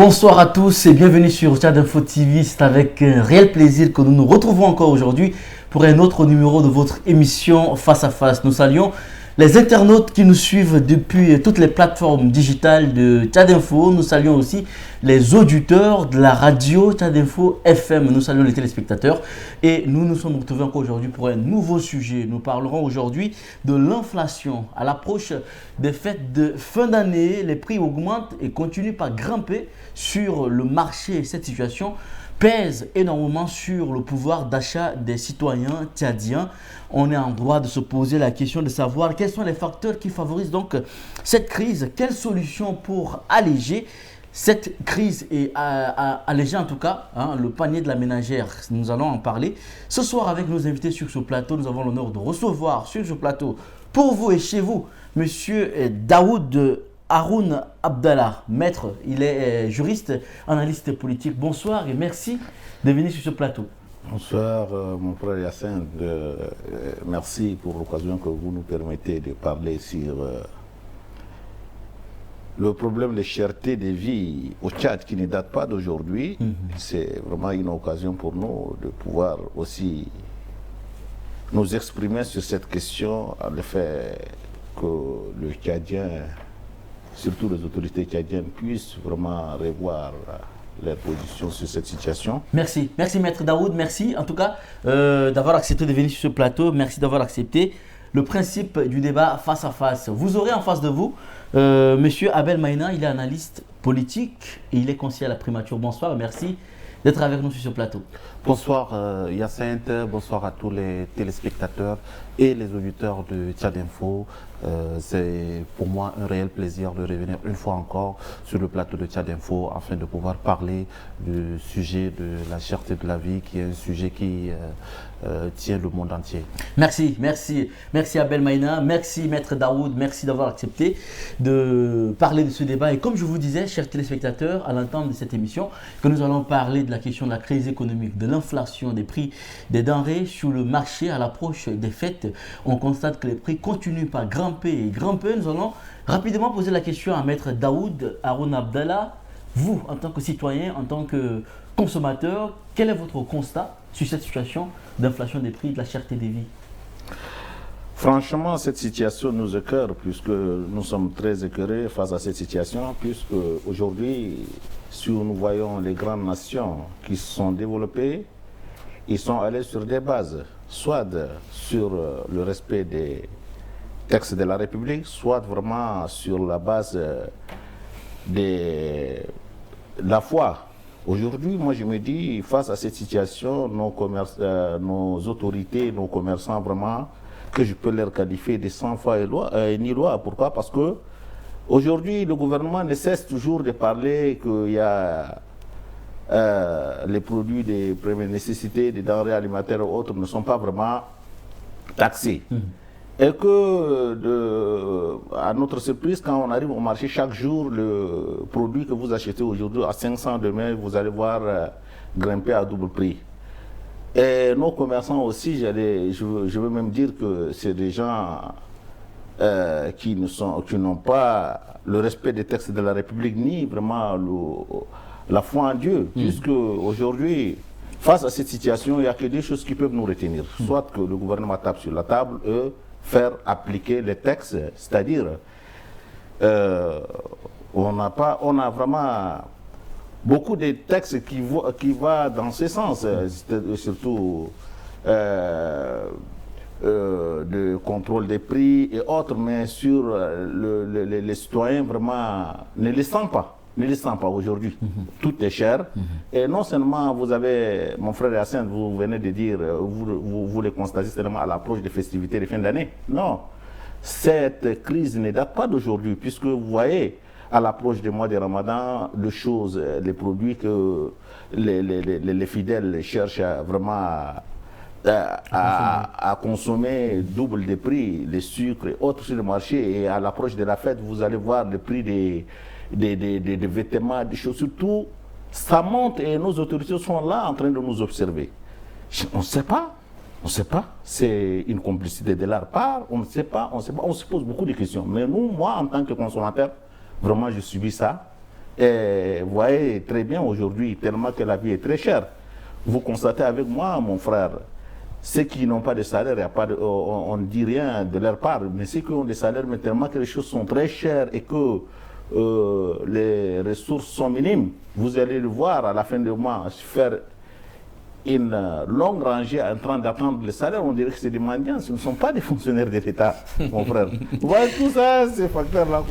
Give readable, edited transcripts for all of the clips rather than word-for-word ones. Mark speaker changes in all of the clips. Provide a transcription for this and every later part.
Speaker 1: Bonsoir à tous et bienvenue sur Tchad Info TV. C'est avec un réel plaisir que nous nous retrouvons encore aujourd'hui pour un autre numéro de votre émission Face à Face. Nous saluons les internautes qui nous suivent depuis toutes les plateformes digitales de Tchad Info. Nous saluons aussi les auditeurs de la radio Tchad Info FM. Nous saluons les téléspectateurs et nous nous sommes retrouvés encore aujourd'hui pour un nouveau sujet. Nous parlerons aujourd'hui de l'inflation. À l'approche des fêtes de fin d'année, les prix augmentent et continuent par grimper sur le marché. Cette situation pèse énormément sur le pouvoir d'achat des citoyens tchadiens. On est en droit de se poser la question de savoir quels sont les facteurs qui favorisent donc cette crise. Quelles solutions pour alléger cette crise et alléger en tout cas le panier de la ménagère. Nous allons en parler ce soir avec nos invités sur ce plateau. Nous avons l'honneur de recevoir sur ce plateau, pour vous et chez vous, Monsieur Daoud Haroun Abdallah, maître. Il est juriste, analyste politique. Bonsoir et merci de venir sur ce plateau.
Speaker 2: Bonsoir mon frère Yassine, merci pour l'occasion que vous nous permettez de parler sur le problème de cherté des vies au Tchad qui ne date pas d'aujourd'hui. C'est vraiment une occasion pour nous de pouvoir aussi nous exprimer sur cette question, le fait que le Tchadien, surtout les autorités tchadiennes, puissent vraiment revoir leur position sur cette situation.
Speaker 1: Merci. Merci Maître Daoud. Merci en tout cas d'avoir accepté de venir sur ce plateau. Merci d'avoir accepté le principe du débat face à face. Vous aurez en face de vous Monsieur Abel Maïna. Il est analyste politique et il est conseiller à la primature. Bonsoir, merci d'être avec nous sur ce plateau.
Speaker 3: Bonsoir Hyacinthe, bonsoir à tous les téléspectateurs et les auditeurs de Tchad Info. C'est pour moi un réel plaisir de revenir une fois encore sur le plateau de Tchad Info afin de pouvoir parler du sujet de la cherté de la vie, qui est un sujet qui tient le monde entier.
Speaker 1: Merci Abel Maïna, merci Maître Daoud, merci d'avoir accepté de parler de ce débat. Et comme je vous disais, chers téléspectateurs, à l'entente de cette émission, que nous allons parler de la question de la crise économique, de l'inflation, des prix des denrées sur le marché à l'approche des fêtes. On constate que les prix continuent par grimper et grimper. Nous allons rapidement poser la question à Maître Daoud Haroun Abdallah. Vous, en tant que citoyen, en tant que consommateur, quel est votre constat sur cette situation d'inflation des prix, de la cherté des vies?
Speaker 2: Franchement, cette situation nous écœure puisque nous sommes très écœurés face à cette situation, puisque aujourd'hui, si nous voyons les grandes nations qui se sont développées, ils sont allés sur des bases, soit sur le respect des textes de la République, soit vraiment sur la base de la foi. Aujourd'hui, moi je me dis, face à cette situation, nos autorités, nos commerçants vraiment, que je peux leur qualifier de sans foi et ni loi. Pourquoi? Parce que aujourd'hui, le gouvernement ne cesse toujours de parler qu'il y a les produits de première nécessité, des denrées alimentaires et autres ne sont pas vraiment taxés. Et que, à notre surprise, quand on arrive au marché, chaque jour, le produit que vous achetez aujourd'hui à 500, demain, vous allez voir grimper à double prix. Et nos commerçants aussi, je veux même dire que c'est des gens qui n'ont pas le respect des textes de la République, ni vraiment la foi en Dieu, puisque aujourd'hui, face à cette situation, il n'y a que des choses qui peuvent nous retenir. Soit que le gouvernement tape sur la table et faire appliquer les textes, c'est-à-dire on a vraiment beaucoup de textes qui vont dans ce sens, surtout de contrôle des prix et autres, mais sur les citoyens vraiment ne les sentent pas. Ne les sent pas aujourd'hui. Tout est cher. Et non seulement vous avez, mon frère Yassine, vous venez de dire, vous le constatez seulement à l'approche des festivités de fin d'année. Non. Cette crise ne date pas d'aujourd'hui, puisque vous voyez, à l'approche du mois de Ramadan, les produits que les fidèles cherchent vraiment à consommer double des prix, les sucres et autres sur le marché. Et à l'approche de la fête, vous allez voir le prix des vêtements, des chaussures, tout, ça monte et nos autorités sont là en train de nous observer. On ne sait pas, c'est une complicité de leur part, on ne sait pas, on se pose beaucoup de questions. Mais nous, moi, en tant que consommateur, vraiment, je subis ça. Et vous voyez très bien aujourd'hui, tellement que la vie est très chère. Vous constatez avec moi, mon frère, ceux qui n'ont pas de salaire, y a pas de, on ne dit rien de leur part, mais ceux qui ont des salaires, mais tellement que les choses sont très chères et que les ressources sont minimes, vous allez le voir à la fin du mois faire une longue rangée en train d'attendre le salaire, on dirait que c'est des mendiants, ce ne sont pas des fonctionnaires de l'État, mon frère. Vous voyez tout ça, ces facteurs-là.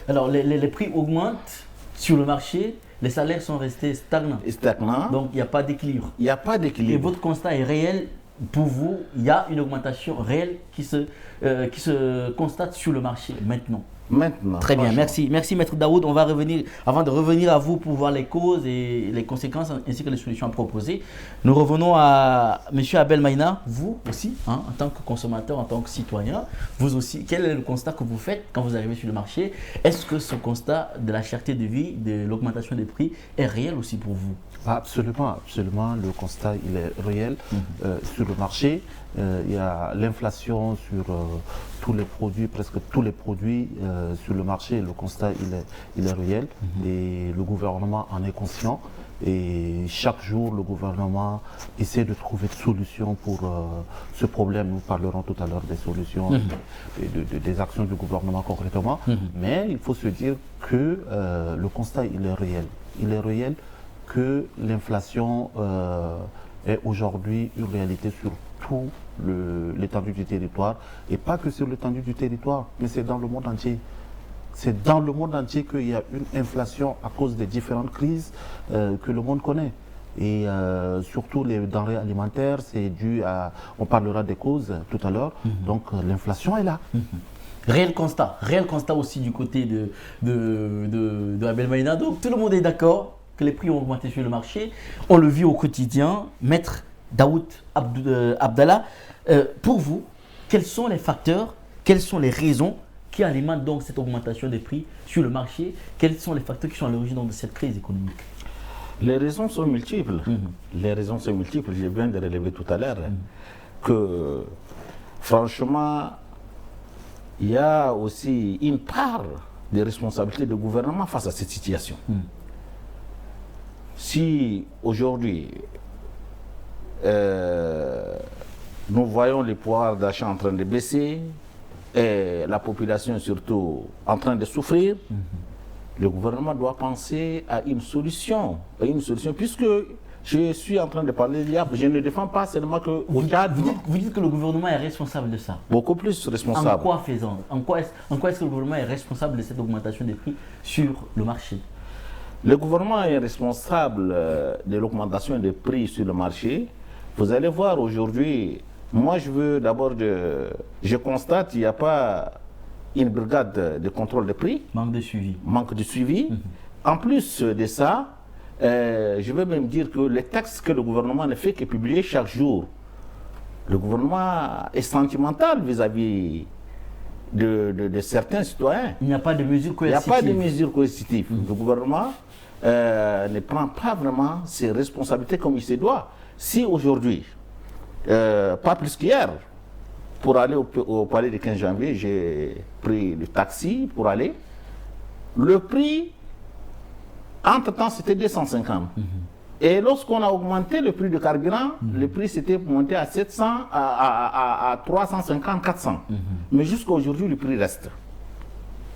Speaker 1: Alors, les prix augmentent sur le marché, les salaires sont restés stagnants.
Speaker 2: Stagnants.
Speaker 1: Donc, il n'y a pas d'équilibre.
Speaker 2: Il n'y a pas
Speaker 1: Et
Speaker 2: d'équilibre.
Speaker 1: votre constat est réel. Pour vous, il y a une augmentation réelle qui se constate sur le marché maintenant.
Speaker 2: Maintenant.
Speaker 1: Très bien,
Speaker 2: franchement.
Speaker 1: merci. Merci Maître Daoud. On va revenir, avant de revenir à vous pour voir les causes et les conséquences ainsi que les solutions à proposer. Nous revenons à M. Abel Maïna, vous aussi, hein, en tant que consommateur, en tant que citoyen, vous aussi, quel est le constat que vous faites quand vous arrivez sur le marché? Est-ce que ce constat de la cherté de vie, de l'augmentation des prix est réel aussi pour vous?
Speaker 3: Absolument, absolument. Le constat, il est réel. Sur le marché, il y a l'inflation sur tous les produits, presque tous les produits sur le marché. Le constat, il est réel. Et le gouvernement en est conscient. Et chaque jour, le gouvernement essaie de trouver des solutions pour ce problème. Nous parlerons tout à l'heure des solutions, des actions du gouvernement concrètement. Mais il faut se dire que le constat, il est réel. Il est réel que l'inflation est aujourd'hui une réalité sur tout l'étendue du territoire, et pas que sur l'étendue du territoire, mais c'est dans le monde entier. C'est dans le monde entier qu'il y a une inflation à cause des différentes crises que le monde connaît. Et surtout les denrées alimentaires, c'est dû à... On parlera des causes tout à l'heure, donc l'inflation est là.
Speaker 1: Réel constat aussi du côté de Abel Maïna. Donc tout le monde est d'accord que les prix ont augmenté sur le marché. On le vit au quotidien. Maître Daoud Abdallah, pour vous, quels sont les facteurs, quelles sont les raisons qui alimentent donc cette augmentation des prix sur le marché? Quels sont les facteurs qui sont à l'origine de cette crise économique?
Speaker 2: Les raisons sont multiples. Les raisons sont multiples. Je viens de relever tout à l'heure que, franchement, il y a aussi une part de responsabilité du gouvernement face à cette situation. Si aujourd'hui, nous voyons le pouvoir d'achat en train de baisser et la population surtout en train de souffrir, le gouvernement doit penser à une solution, puisque je suis en train de parler d'IA, je ne défends pas seulement que au Tchad.
Speaker 1: Vous dites que le gouvernement est responsable de ça.
Speaker 2: Beaucoup plus responsable.
Speaker 1: En quoi faisant? En quoi est-ce que le gouvernement est responsable de cette augmentation des prix sur le marché?
Speaker 2: Le gouvernement est responsable de l'augmentation des prix sur le marché. Vous allez voir aujourd'hui, moi je veux d'abord, je constate qu'il n'y a pas une brigade de contrôle des prix.
Speaker 1: Manque de suivi.
Speaker 2: Manque de suivi. En plus de ça, je veux même dire que les textes que le gouvernement ne fait que publier chaque jour, le gouvernement est sentimental vis-à-vis de certains citoyens.
Speaker 1: Il n'y a pas de mesures coercitives.
Speaker 2: Il n'y a pas de mesures coercitives. Le gouvernement ne prend pas vraiment ses responsabilités comme il se doit. Si aujourd'hui, pas plus qu'hier, pour aller au palais du 15 janvier, j'ai pris le taxi pour aller. Le prix, entre-temps, c'était 250. Et lorsqu'on a augmenté le prix du carburant, le prix s'était monté à 700, à 350, 400. Mais jusqu'à aujourd'hui, le prix reste.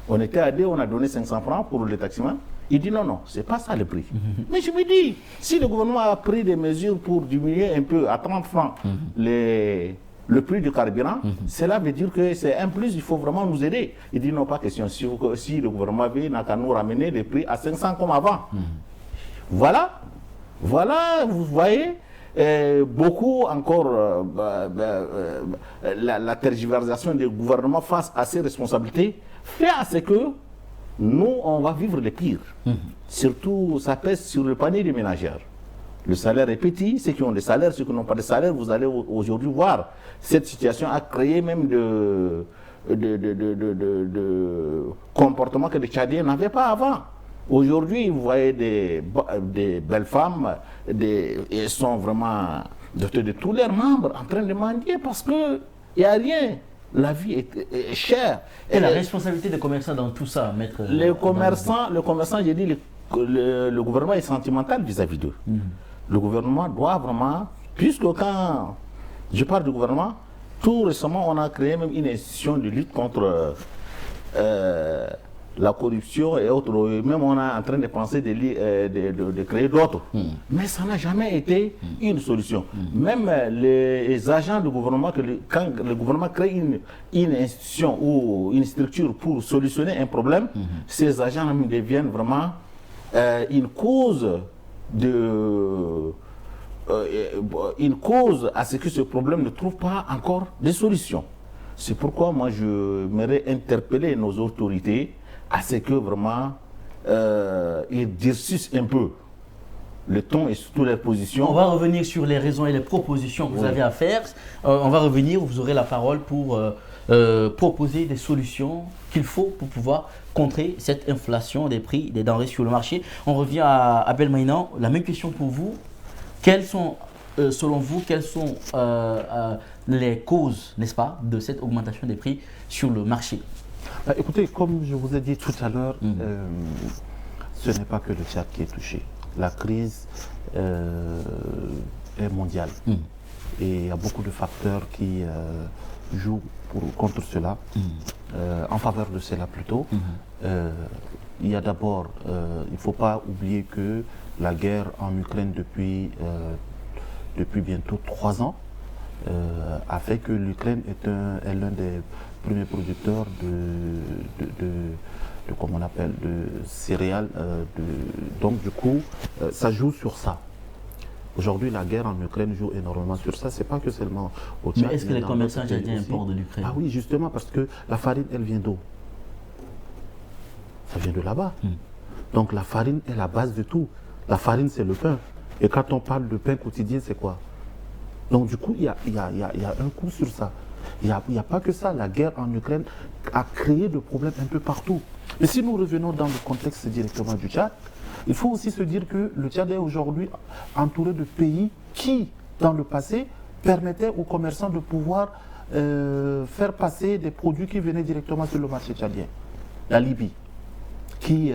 Speaker 2: On était à 2, on a donné 500 francs pour le taximan. Il dit non, c'est pas ça le prix. Mais je me dis, si le gouvernement a pris des mesures pour diminuer un peu à 30 francs le prix du carburant, cela veut dire que c'est un plus, il faut vraiment nous aider. Il dit non, pas question. Si le gouvernement veut, il n'a qu'à nous ramener les prix à 500 comme avant. Voilà, vous voyez, beaucoup encore, la tergiversation du gouvernement face à ses responsabilités fait à ce que nous, on va vivre le pire. Surtout, ça pèse sur le panier des ménagères. Le salaire est petit, ceux qui ont des salaires, ceux qui n'ont pas de salaire, vous allez aujourd'hui voir. Cette situation a créé même de comportements que les Tchadiens n'avaient pas avant. Aujourd'hui, vous voyez des belles femmes, elles sont vraiment dotées de tous leurs membres en train de mendier parce qu'il n'y a rien. la vie est chère.
Speaker 1: Et la responsabilité des commerçants dans tout ça, maître.
Speaker 2: Les commerçants, j'ai dit, le gouvernement est sentimental vis-à-vis d'eux. Le gouvernement doit vraiment, puisque quand je parle du gouvernement, tout récemment, on a créé même une institution de lutte contre la corruption et autres. Même on est en train de penser de créer d'autres. Mais ça n'a jamais été une solution. Même les agents du gouvernement, quand le gouvernement crée une institution ou une structure pour solutionner un problème, ces agents deviennent vraiment une cause à ce que ce problème ne trouve pas encore de solution. C'est pourquoi moi je m'aimerais interpeller nos autorités à ce que vraiment ils durcissent un peu le ton et surtout les positions.
Speaker 1: On va revenir sur les raisons et les propositions que vous avez à faire. On va revenir, vous aurez la parole pour proposer des solutions qu'il faut pour pouvoir contrer cette inflation des prix des denrées sur le marché. On revient à Abel Maïnan. La même question pour vous. Quelles sont, selon vous, quelles sont les causes, n'est-ce pas, de cette augmentation des prix sur le marché?
Speaker 3: Écoutez, comme je vous ai dit tout à l'heure, ce n'est pas que le Tchad qui est touché. La crise est mondiale. Et il y a beaucoup de facteurs qui jouent contre cela, en faveur de cela plutôt. Il y a d'abord, il ne faut pas oublier que la guerre en Ukraine depuis bientôt 3 ans a fait que l'Ukraine est l'un des premiers producteurs comment on appelle, de céréales. Donc du coup, ça joue sur ça. Aujourd'hui, la guerre en Ukraine joue énormément sur ça. C'est pas que seulement au Tchad.
Speaker 1: Mais est-ce que les commerçants tchadiens importent de l'Ukraine?
Speaker 3: Ah oui, justement, parce que la farine, elle vient d'où? Ça vient de là-bas. Donc la farine est la base de tout. La farine, c'est le pain. Et quand on parle de pain quotidien, c'est quoi? Donc du coup, il y a un coup sur ça. Il n'y a pas que ça. La guerre en Ukraine a créé des problèmes un peu partout. Mais si nous revenons dans le contexte directement du Tchad, il faut aussi se dire que le Tchad est aujourd'hui entouré de pays qui, dans le passé, permettaient aux commerçants de pouvoir faire passer des produits qui venaient directement sur le marché tchadien. La Libye, qui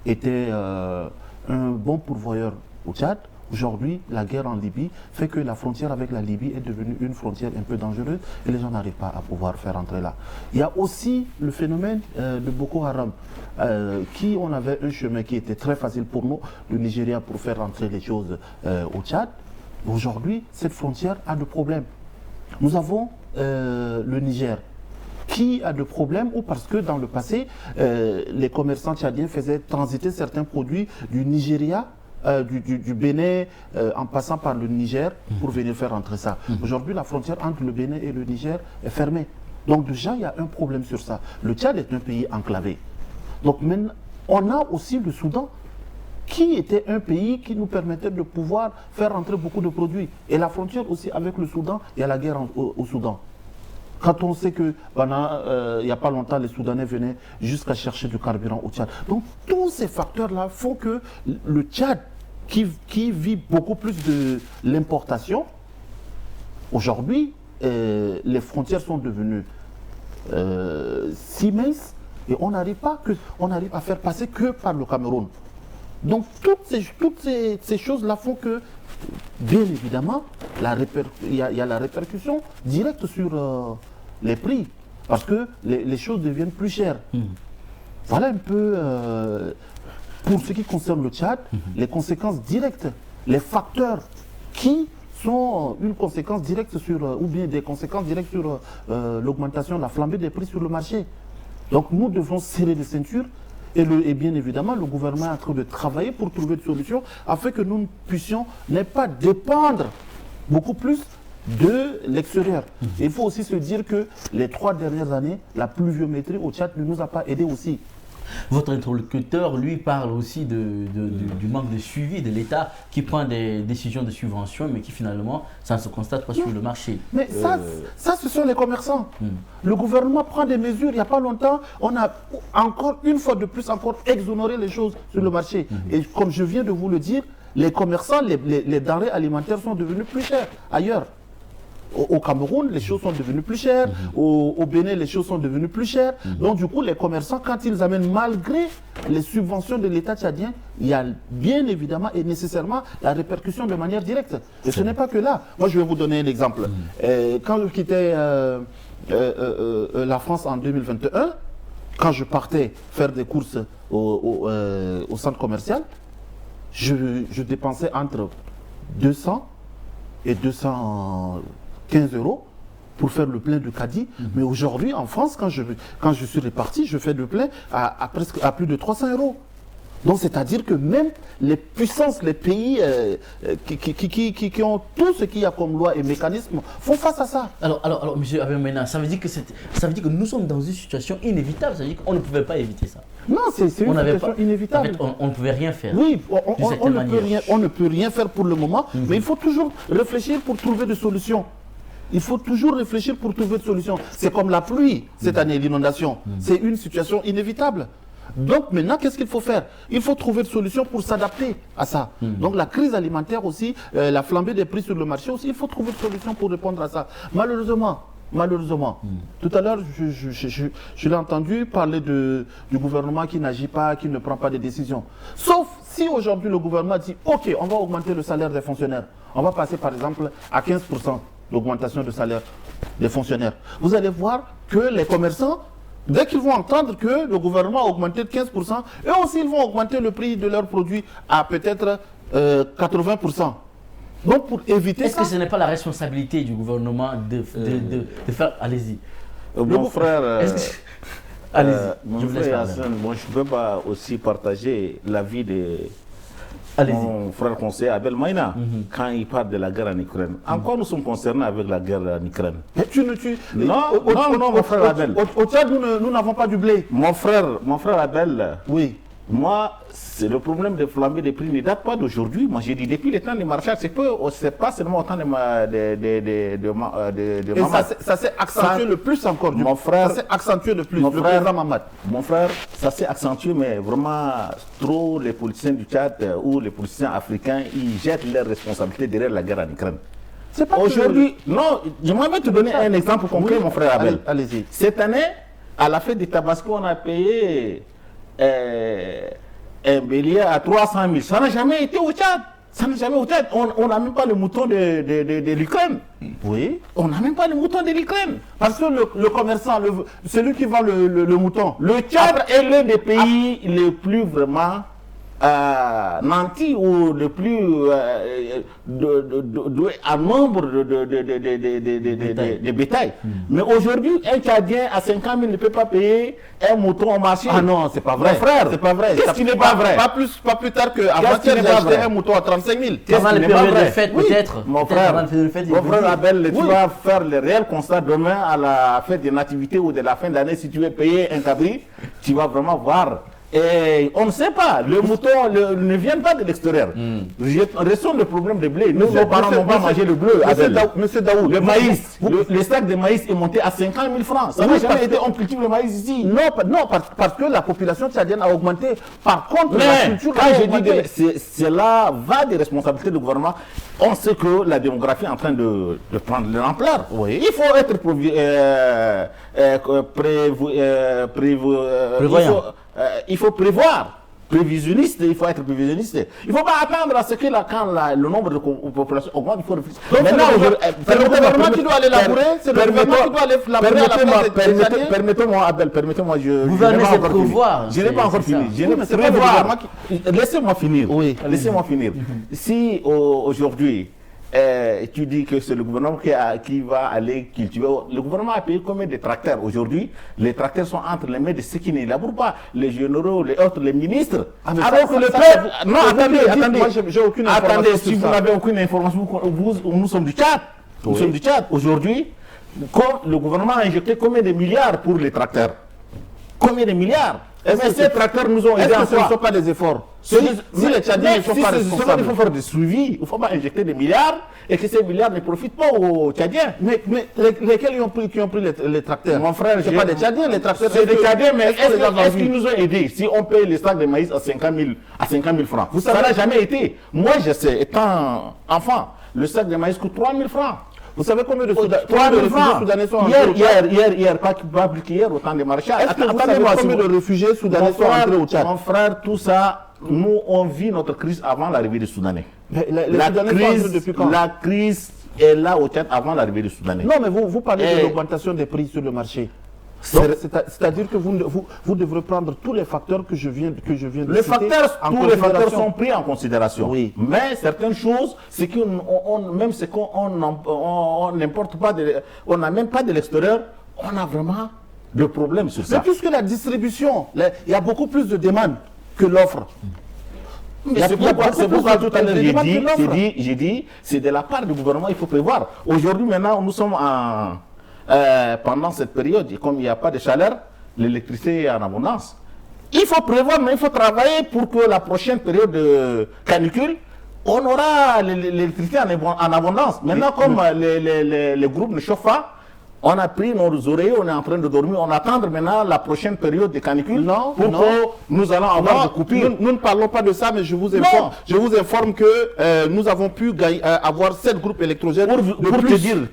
Speaker 3: était un bon pourvoyeur au Tchad. Aujourd'hui, la guerre en Libye fait que la frontière avec la Libye est devenue une frontière un peu dangereuse et les gens n'arrivent pas à pouvoir faire entrer là. Il y a aussi le phénomène de Boko Haram, qui on avait un chemin qui était très facile pour nous, le Nigeria, pour faire entrer les choses au Tchad. Aujourd'hui, cette frontière a des problèmes. Nous avons le Niger, qui a des problèmes ou parce que dans le passé, les commerçants tchadiens faisaient transiter certains produits du Nigeria, du Bénin, en passant par le Niger pour venir faire entrer ça. Aujourd'hui, la frontière entre le Bénin et le Niger est fermée. Donc déjà, il y a un problème sur ça. Le Tchad est un pays enclavé. Donc maintenant, on a aussi le Soudan, qui était un pays qui nous permettait de pouvoir faire entrer beaucoup de produits. Et la frontière aussi avec le Soudan, il y a la guerre au Soudan. Quand on sait que il n'y a pas longtemps, les Soudanais venaient jusqu'à chercher du carburant au Tchad. Donc tous ces facteurs-là font que le Tchad, qui vit beaucoup plus de l'importation, aujourd'hui, les frontières sont devenues si minces et on n'arrive à faire passer que par le Cameroun. Donc toutes ces choses-là font que, bien évidemment, il y a la répercussion directe sur les prix, parce que les choses deviennent plus chères. Voilà un peu, pour ce qui concerne le Tchad, les conséquences directes, les facteurs qui sont une conséquence directe sur, ou bien des conséquences directes sur l'augmentation, la flambée des prix sur le marché. Donc nous devons serrer les ceintures. Et bien évidemment, le gouvernement est en train de travailler pour trouver des solutions afin que nous ne puissions pas dépendre beaucoup plus de l'extérieur. Il faut aussi se dire que les 3 dernières années, la pluviométrie au Tchad ne nous a pas aidés aussi.
Speaker 1: Votre interlocuteur, lui, parle aussi du manque de suivi de l'État qui prend des décisions de subvention, mais qui finalement, ça ne se constate pas sur le marché.
Speaker 3: Mais ça, ce sont les commerçants. Le gouvernement prend des mesures. Il n'y a pas longtemps, on a encore, une fois de plus, encore exonéré les choses sur le marché. Et comme je viens de vous le dire, les commerçants, les denrées alimentaires sont devenues plus chères ailleurs. Au Cameroun, les choses sont devenues plus chères. Au Bénin, les choses sont devenues plus chères. Donc, du coup, les commerçants, quand ils amènent, malgré les subventions de l'État tchadien, il y a bien évidemment et nécessairement la répercussion de manière directe. Et ce n'est pas que là. Moi, je vais vous donner un exemple. Quand je quittais la France en 2021, quand je partais faire des courses au centre commercial, je dépensais entre 200 et 215 euros pour faire le plein de caddie. Mais aujourd'hui, en France, quand je suis reparti, je fais le plein à plus de 300 euros. Donc, c'est-à-dire que même les puissances, les pays qui ont tout ce qu'il y a comme loi et mécanisme font face à ça.
Speaker 1: Alors M. Abemena, ça veut dire que nous sommes dans une situation inévitable. Ça veut dire qu'on ne pouvait pas éviter ça.
Speaker 3: Non, c'est une situation inévitable.
Speaker 1: En fait, on ne pouvait rien faire.
Speaker 3: Oui, on ne peut rien faire pour le moment, mais il faut toujours réfléchir pour trouver des solutions. Il faut toujours réfléchir pour trouver des solutions. C'est comme la pluie cette année, l'inondation. C'est une situation inévitable. Donc maintenant, qu'est-ce qu'il faut faire? Il faut trouver des solutions pour s'adapter à ça. Donc la crise alimentaire aussi, la flambée des prix sur le marché aussi, il faut trouver des solutions pour répondre à ça. Malheureusement, tout à l'heure, je l'ai entendu parler du gouvernement qui n'agit pas, qui ne prend pas de décisions. Sauf si aujourd'hui le gouvernement dit « Ok, on va augmenter le salaire des fonctionnaires. On va passer par exemple à 15% d'augmentation de salaire des fonctionnaires. » Vous allez voir que les commerçants, dès qu'ils vont entendre que le gouvernement a augmenté de 15%, eux aussi ils vont augmenter le prix de leurs produits à peut-être 80%. Donc pour éviter ça...
Speaker 1: Est-ce que ce n'est pas la responsabilité du gouvernement de faire... Allez-y.
Speaker 2: Mon frère...
Speaker 1: Allez-y.
Speaker 2: Mon frère Hassan, je ne peux pas aussi partager l'avis de mon frère conseiller Abel Maïna quand il parle de la guerre en Ukraine. En quoi nous sommes concernés avec la guerre en Ukraine?
Speaker 3: Non, mon frère Abel. Au Tchad, nous n'avons pas du blé.
Speaker 2: Mon frère Abel,
Speaker 3: oui.
Speaker 2: Moi, c'est le problème de flambée des prix ne date pas d'aujourd'hui. Moi, j'ai dit depuis le temps des marchés, c'est pas seulement au temps de
Speaker 3: Mamad. Ça s'est accentué le plus encore.
Speaker 2: Mon frère,
Speaker 3: ça s'est accentué le plus.
Speaker 2: Mon frère, ça s'est accentué, mais vraiment trop les politiciens du Tchad ou les politiciens africains, ils jettent leurs responsabilités derrière la guerre en Ukraine. Aujourd'hui, non, j'aimerais te donner un exemple concret, mon frère Abel.
Speaker 3: Allez-y.
Speaker 2: Cette année, à la fête du Tabasco, on a payé un bélier à 300 000. Ça n'a jamais été au Tchad. Ça n'a jamais été au Tchad. On n'a même pas le mouton de l'Ukraine.
Speaker 3: Oui.
Speaker 2: On n'a même pas le mouton de l'Ukraine.
Speaker 3: Parce que le commerçant, celui qui vend le mouton.
Speaker 2: Le Tchad est l'un des pays les plus vraiment nantis ou le plus à nombre de bétail. Mais aujourd'hui, un Tchadien à 50 000 ne peut pas payer un mouton au marché.
Speaker 3: Ah non, c'est pas vrai.
Speaker 2: Mon frère,
Speaker 3: c'est pas vrai.
Speaker 2: Qu'est-ce qui n'est pas vrai?
Speaker 3: Pas plus tard qu'avant-hier, j'ai acheté un mouton à 35 000.
Speaker 1: Pendant les périodes de fête, peut-être.
Speaker 2: Mon frère Abel, tu vas faire le réel constat demain à la fête de nativité ou de la fin d'année. Si tu veux payer un cabri, tu vas vraiment voir. Et on ne sait pas, le mouton ne vient pas de l'extérieur. Restons le problème de blé. Nos parents n'ont pas mangé le bleu.
Speaker 3: Monsieur Daoud,
Speaker 2: le maïs, le sac de maïs est monté à 50 000 francs. Ça n'a jamais été, on cultive le maïs ici.
Speaker 3: Non, parce que la population tchadienne a augmenté. Par contre,
Speaker 2: la
Speaker 3: culture
Speaker 2: quand je dis cela va des responsabilités du gouvernement, on sait que la démographie est en train de prendre de l'ampleur.
Speaker 3: Oui.
Speaker 2: Il faut être prévoyant. Il faut prévoir, prévisionniste, il faut être prévisionniste. Il ne faut pas attendre à ce que quand le nombre de populations augmente, il faut réfléchir.
Speaker 3: Donc c'est le gouvernement qui doit aller labourer, c'est le gouvernement qui doit aller labourer à la place des
Speaker 2: Permettez-moi, Abel,
Speaker 1: gouverner, c'est prévoir.
Speaker 2: Je n'ai pas encore fini. Laissez-moi finir.
Speaker 3: Oui.
Speaker 2: Laissez-moi finir. Si aujourd'hui, tu dis que c'est le gouvernement qui va aller cultiver. Le gouvernement a payé combien de tracteurs? Aujourd'hui, les tracteurs sont entre les mains de ceux qui ne labourent pas, les généraux, les autres, les ministres.
Speaker 3: Alors que le peuple... Non, attendez. Moi, j'ai aucune information.
Speaker 2: Attendez, si vous n'avez aucune information, nous sommes du Tchad. Nous sommes du Tchad. Aujourd'hui, le gouvernement a injecté combien de milliards pour les tracteurs? Combien de milliards? Est-ce que ces tracteurs nous ont aidés en
Speaker 3: quoi? Ce ne sont pas des efforts. Si les Tchadiens ne sont pas responsables,
Speaker 2: il faut faire des suivis, il ne faut pas injecter des milliards et que ces milliards ne profitent pas aux Tchadiens.
Speaker 3: Mais lesquels qui ont pris les tracteurs?
Speaker 2: Mon frère,
Speaker 3: ce n'est pas des Tchadiens, les tracteurs.
Speaker 2: C'est des Tchadiens, mais est-ce qu'ils nous ont aidés? Si on paye les sacs de maïs à 50 000 francs, ça n'a jamais été. Moi, je sais, étant enfant, le sac de maïs coûte 3 000 francs.
Speaker 3: Vous savez combien de
Speaker 2: Trois
Speaker 3: réfugiés soudanais sont entrés au Tchad?
Speaker 2: pas plus qu'hier, autant de maréchal.
Speaker 3: Est-ce que vous savez combien de réfugiés soudanais sont entrés au Tchad?
Speaker 2: Mon frère, tout ça, nous, on vit notre crise avant l'arrivée des Soudanais. La crise est là au Tchad avant l'arrivée des Soudanais.
Speaker 3: Non, mais vous parlez de l'augmentation des prix sur le marché. C'est-à-dire que vous devrez prendre tous les facteurs que je viens de
Speaker 2: tous
Speaker 3: citer.
Speaker 2: les facteurs sont pris en considération.
Speaker 3: Oui.
Speaker 2: Mais certaines choses, c'est même ce qu'on n'importe pas, on n'a même pas de l'extérieur, on a vraiment des problèmes sur ça.
Speaker 3: Mais puisque la distribution, il y a beaucoup plus de demandes que l'offre.
Speaker 2: C'est pourquoi tout à l'heure j'ai dit, c'est de la part du gouvernement, il faut prévoir. Aujourd'hui, maintenant, nous sommes pendant cette période, et comme il n'y a pas de chaleur, l'électricité est en abondance. Il faut prévoir, mais il faut travailler pour que la prochaine période de canicule, on aura l'électricité en abondance. Maintenant, comme les groupes ne chauffent pas, on a pris nos oreillers, on est en train de dormir, on attend maintenant la prochaine période de canicule pour que nous allons avoir des coupures.
Speaker 3: Nous ne parlons pas de ça, mais je vous informe que nous avons pu avoir 7 groupes électrogènes.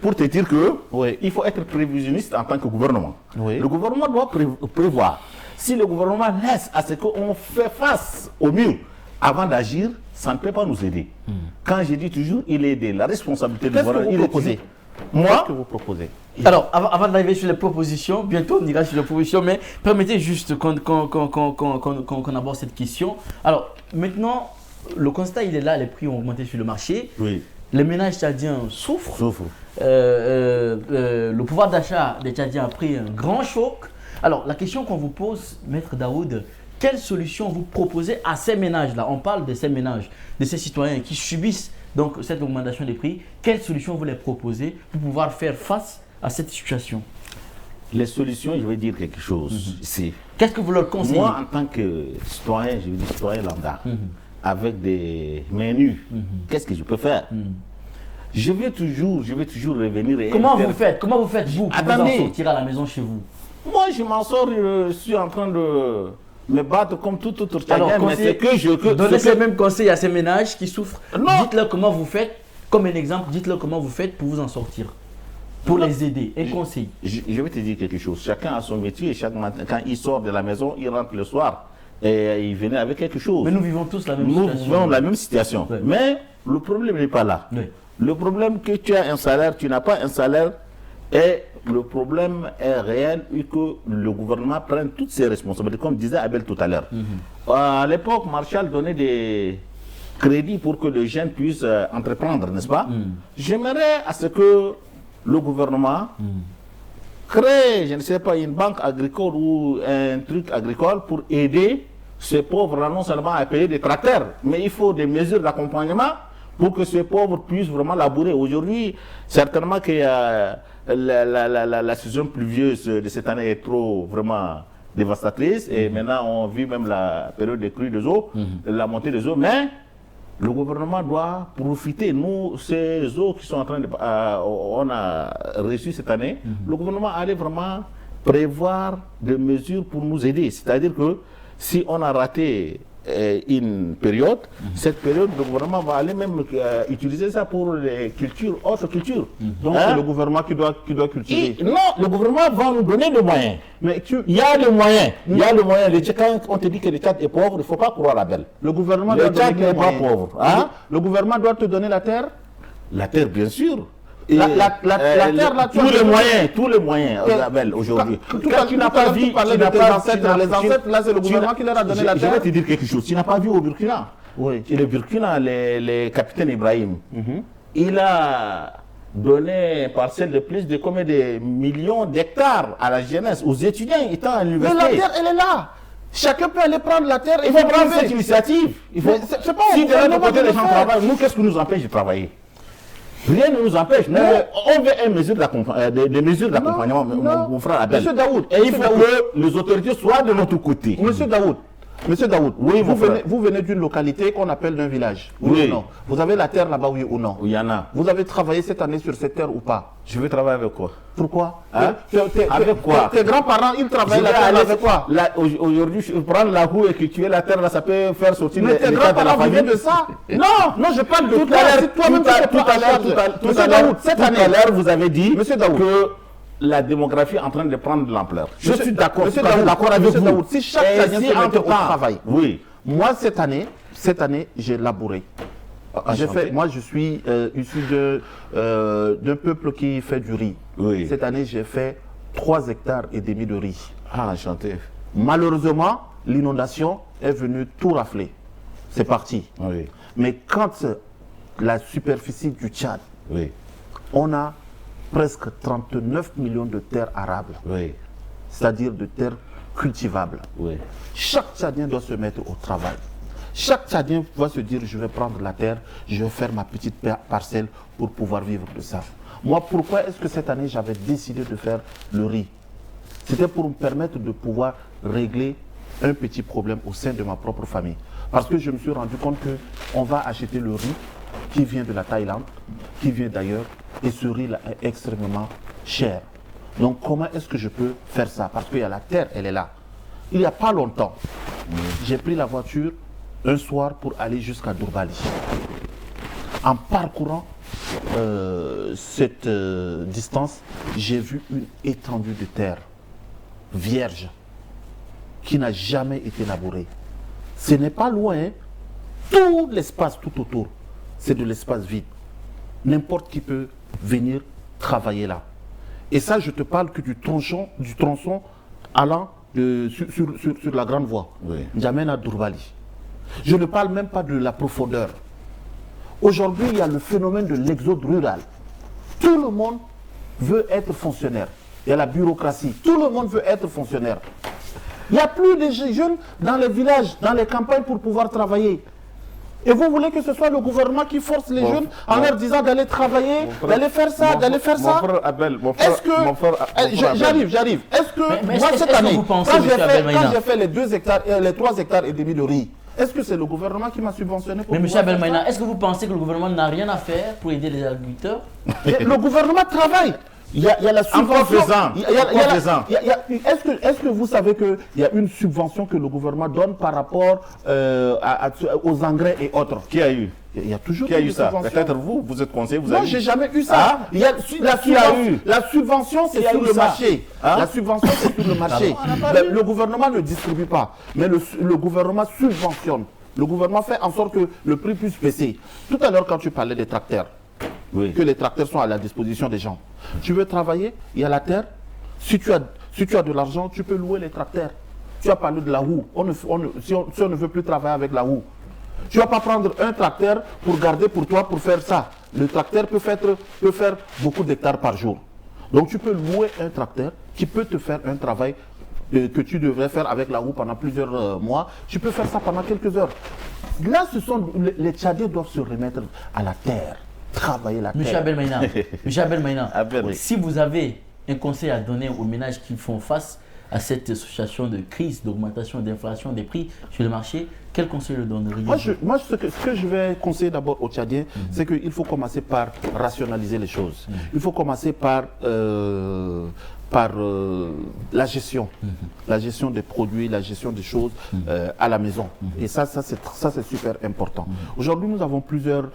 Speaker 2: Pour te dire que il faut être prévisionniste en tant que gouvernement.
Speaker 3: Oui.
Speaker 2: Le gouvernement doit prévoir. Si le gouvernement laisse à ce qu'on fait face au mur avant d'agir, ça ne peut pas nous aider. Quand je dis toujours, il est aidé. La responsabilité du gouvernement, il est posé.
Speaker 3: Qu'est-ce que vous proposez?
Speaker 1: Alors, avant d'arriver sur les propositions, bientôt on ira sur les propositions, mais permettez juste qu'on aborde cette question. Alors, maintenant, le constat, il est là, les prix ont augmenté sur le marché.
Speaker 2: Oui.
Speaker 1: Les ménages tchadiens souffrent. Le pouvoir d'achat des Tchadiens a pris un grand choc. Alors, la question qu'on vous pose, Maître Daoud, quelle solution vous proposez à ces ménages-là? On parle de ces ménages, de ces citoyens qui subissent donc cette augmentation des prix. Quelle solution vous les proposez pour pouvoir faire face à cette situation?
Speaker 2: Les solutions, je vais dire quelque chose ici.
Speaker 1: Qu'est-ce que vous leur conseillez?
Speaker 2: Moi, en tant que citoyen, je veux dire citoyen lambda, avec des mains nues, qu'est-ce que je peux faire? Je vais toujours revenir et...
Speaker 1: Comment vous faites vous pour vous en sortir à la maison chez vous?
Speaker 2: Moi, je m'en sors, je suis en train de me battre comme tout autre Tchadien, mais c'est que
Speaker 1: donnez ces mêmes conseils à ces ménages qui souffrent. Dites-leur comment vous faites, comme un exemple, dites-leur comment vous faites pour vous en sortir, pour les aider. Un conseil.
Speaker 2: Je vais te dire quelque chose. Chacun a son métier et chaque matin, quand il sort de la maison, il rentre le soir et il venait avec quelque chose.
Speaker 1: Mais nous vivons tous la même situation.
Speaker 2: Nous vivons la même situation.
Speaker 1: Ouais.
Speaker 2: Mais le problème n'est pas là.
Speaker 1: Ouais.
Speaker 2: Le problème que tu as un salaire, tu n'as pas un salaire, et le problème est réel et que le gouvernement prenne toutes ses responsabilités, comme disait Abel tout à l'heure. À l'époque, Marshall donnait des crédits pour que les jeunes puissent entreprendre, n'est-ce pas? J'aimerais à ce que le gouvernement crée, je ne sais pas, une banque agricole ou un truc agricole pour aider ces pauvres-là non seulement à payer des tracteurs, mais il faut des mesures d'accompagnement pour que ces pauvres puissent vraiment labourer. Aujourd'hui, certainement que la saison pluvieuse de cette année est trop vraiment dévastatrice et maintenant on vit même la période de crue des eaux, la montée des eaux, mais le gouvernement doit profiter. Nous, ces eaux qui sont en train de... on a reçu cette année, le gouvernement allait vraiment prévoir des mesures pour nous aider. C'est-à-dire que si on a raté une période, cette période, le gouvernement va aller même utiliser ça pour les cultures, autres cultures.
Speaker 3: Donc c'est le gouvernement qui doit cultiver.
Speaker 2: Non, le gouvernement va nous donner des moyens.
Speaker 3: Mais
Speaker 2: il y a les moyens. Il y a les moyens. Quand on te dit que le Tchad est pauvre, il ne faut pas croire à Belle.
Speaker 3: Le gouvernement
Speaker 2: le Tchad n'est pas pauvre. Hein?
Speaker 3: Le gouvernement doit te donner la terre?
Speaker 2: La terre, bien sûr.
Speaker 3: La terre, là,
Speaker 2: tous les moyens, Abel, aujourd'hui.
Speaker 3: Quand tu n'as pas vu, les ancêtres, là, c'est le gouvernement qui leur a donné la terre.
Speaker 2: Je vais te dire quelque chose. Tu n'as pas vu au Burkina.
Speaker 3: Oui.
Speaker 2: Le Burkina, le capitaine Ibrahim, il a donné une parcelle de plus de combien de millions d'hectares à la jeunesse, aux étudiants étant à l'université.
Speaker 3: Mais la terre, elle est là. Chacun peut aller prendre la terre.
Speaker 2: Il faut prendre cette initiative.
Speaker 3: C'est pas
Speaker 2: si de l'autre côté les gens travaillent, nous, qu'est-ce qui nous empêche de travailler? Rien ne nous empêche. Nous, on veut des mesures d'accompagnement, mon frère Abel.
Speaker 3: Monsieur Daoud,
Speaker 2: et il faut que les autorités soient de notre côté.
Speaker 3: Monsieur Daoud, Monsieur Daoud,
Speaker 2: Oui, mon frère.
Speaker 3: vous venez d'une localité qu'on appelle d'un village.
Speaker 2: Oui.
Speaker 3: Ou non? Vous avez la terre là-bas, oui ou non?
Speaker 2: Il y en a.
Speaker 3: Vous avez travaillé cette année sur cette terre ou pas?
Speaker 2: Je vais travailler avec quoi?
Speaker 3: Pourquoi?
Speaker 2: Hein? Avec quoi?
Speaker 3: Tes grands-parents, ils travaillent
Speaker 2: Je
Speaker 3: la
Speaker 2: vais
Speaker 3: terre
Speaker 2: aller
Speaker 3: avec quoi?
Speaker 2: Aujourd'hui, je prendre la roue et cultiver la terre, là, ça peut faire sortir
Speaker 3: Mais tes
Speaker 2: les cas de la
Speaker 3: grands-parents vivaient
Speaker 2: famille.
Speaker 3: de ça? Non, je parle de
Speaker 2: Tout
Speaker 3: toi.
Speaker 2: à l'heure,
Speaker 3: C'est toi-même
Speaker 2: tout à
Speaker 3: qui te prends en charge. Monsieur Daoud, cette année,
Speaker 2: tout à l'heure, vous avez dit
Speaker 3: Monsieur Daoud.
Speaker 2: que la démographie est en train de prendre de l'ampleur. Je suis d'accord.
Speaker 3: Monsieur
Speaker 2: tout à fait
Speaker 3: Daoud,
Speaker 2: d'accord avec
Speaker 3: Monsieur
Speaker 2: vous.
Speaker 3: Daoud, si chaque
Speaker 2: Et
Speaker 3: Tchadien
Speaker 2: si
Speaker 3: se mettait au
Speaker 2: entre-temps-
Speaker 3: travail.
Speaker 2: Oui.
Speaker 3: Moi, cette année, j'ai labouré. Moi, je suis issu d'un peuple qui fait du riz.
Speaker 2: Oui.
Speaker 3: Cette année, j'ai fait 3,5 hectares de riz.
Speaker 2: Ah, enchanté.
Speaker 3: Malheureusement, l'inondation est venue tout rafler. C'est parti.
Speaker 2: Oui.
Speaker 3: Mais quand la superficie du Tchad,
Speaker 2: Oui.
Speaker 3: on a presque 39 millions de terres arables,
Speaker 2: Oui.
Speaker 3: c'est-à-dire de terres cultivables.
Speaker 2: Oui.
Speaker 3: Chaque Tchadien doit se mettre au travail. Chaque Tchadien va se dire, je vais prendre la terre, je vais faire ma petite parcelle pour pouvoir vivre de ça. Moi, pourquoi est-ce que cette année, j'avais décidé de faire le riz? C'était pour me permettre de pouvoir régler un petit problème au sein de ma propre famille. Parce que je me suis rendu compte qu'on va acheter le riz qui vient de la Thaïlande, qui vient d'ailleurs, et ce riz-là est extrêmement cher. Donc comment est-ce que je peux faire ça? Parce qu'il y a la terre, elle est là. Il n'y a pas longtemps, j'ai pris la voiture un soir pour aller jusqu'à Durbali. En parcourant cette distance, j'ai vu une étendue de terre vierge qui n'a jamais été labourée. Ce n'est pas loin, hein. Tout l'espace tout autour, c'est de l'espace vide. N'importe qui peut venir travailler là. Et ça, je te parle que du tronçon allant sur la grande voie.
Speaker 2: Oui.
Speaker 3: J'amène à Durbali. Je ne parle même pas de la profondeur. Aujourd'hui, il y a le phénomène de l'exode rural. Tout le monde veut être fonctionnaire. Il y a la bureaucratie. Tout le monde veut être fonctionnaire. Il n'y a plus de jeunes dans les villages, dans les campagnes pour pouvoir travailler. Et vous voulez que ce soit le gouvernement qui force les jeunes en leur disant d'aller travailler, d'aller faire ça, d'aller faire ça?
Speaker 2: Mon frère Abel, mon frère,
Speaker 3: Est-ce que...
Speaker 2: mon frère Abel.
Speaker 3: J'arrive. Est-ce que
Speaker 1: Mais
Speaker 3: moi,
Speaker 1: est-ce
Speaker 3: cette
Speaker 1: que
Speaker 3: année,
Speaker 1: vous pensez,
Speaker 3: quand
Speaker 1: monsieur Abel Maïna,
Speaker 3: j'ai fait les 3,5 hectares de riz, est-ce que c'est le gouvernement qui m'a subventionné pour
Speaker 1: mais monsieur
Speaker 3: pouvoir
Speaker 1: Abel
Speaker 3: faire
Speaker 1: Maïna, est-ce que vous pensez que le gouvernement n'a rien à faire pour aider les agriculteurs?
Speaker 3: ça? Le gouvernement travaille. Il y a la subvention.
Speaker 2: faisant.
Speaker 3: Est-ce que vous savez qu'il y a une subvention que le gouvernement donne par rapport aux engrais et autres?
Speaker 2: Qui a eu?
Speaker 3: Il y a toujours
Speaker 2: Qui a eu
Speaker 3: des
Speaker 2: ça?
Speaker 3: subventions.
Speaker 2: Peut-être vous êtes conseiller, vous
Speaker 3: Non,
Speaker 2: avez
Speaker 3: j'ai
Speaker 2: eu.
Speaker 3: jamais eu ça.
Speaker 2: Ah?
Speaker 3: Il y a
Speaker 2: Qui a eu?
Speaker 3: la subvention, c'est
Speaker 2: Qui a
Speaker 3: sur
Speaker 2: eu
Speaker 3: le
Speaker 2: ça?
Speaker 3: marché.
Speaker 2: Ah?
Speaker 3: La subvention, c'est sur le marché. Le gouvernement ne distribue pas, mais le gouvernement subventionne. Le gouvernement fait en sorte que le prix puisse baisser. Tout à l'heure, quand tu parlais des tracteurs,
Speaker 2: Oui.
Speaker 3: que les tracteurs sont à la disposition des gens. Tu veux travailler, il y a la terre. Si tu as de l'argent, tu peux louer les tracteurs. Tu as parlé de la roue. Si on ne veut plus travailler avec la roue, tu ne vas pas prendre un tracteur pour garder pour toi pour faire ça. Le tracteur peut faire beaucoup d'hectares par jour. Donc tu peux louer un tracteur qui peut te faire un travail que tu devrais faire avec la roue pendant plusieurs mois. Tu peux faire ça pendant quelques heures. Là, les Tchadiens doivent se remettre à la terre, travailler la
Speaker 1: Monsieur
Speaker 3: terre.
Speaker 1: Abel Maïna, monsieur Abel Maïna,
Speaker 2: Abel.
Speaker 1: si vous avez un conseil à donner aux ménages qui font face à cette situation de crise, d'augmentation, d'inflation des prix sur le marché, quel conseil le donneriez-vous?
Speaker 3: Moi, ce que je vais conseiller d'abord aux Tchadiens, c'est qu'il faut commencer par rationaliser les choses. Il faut commencer par la gestion. La gestion des produits, la gestion des choses à la maison. Et ça c'est super important. Aujourd'hui, nous avons plusieurs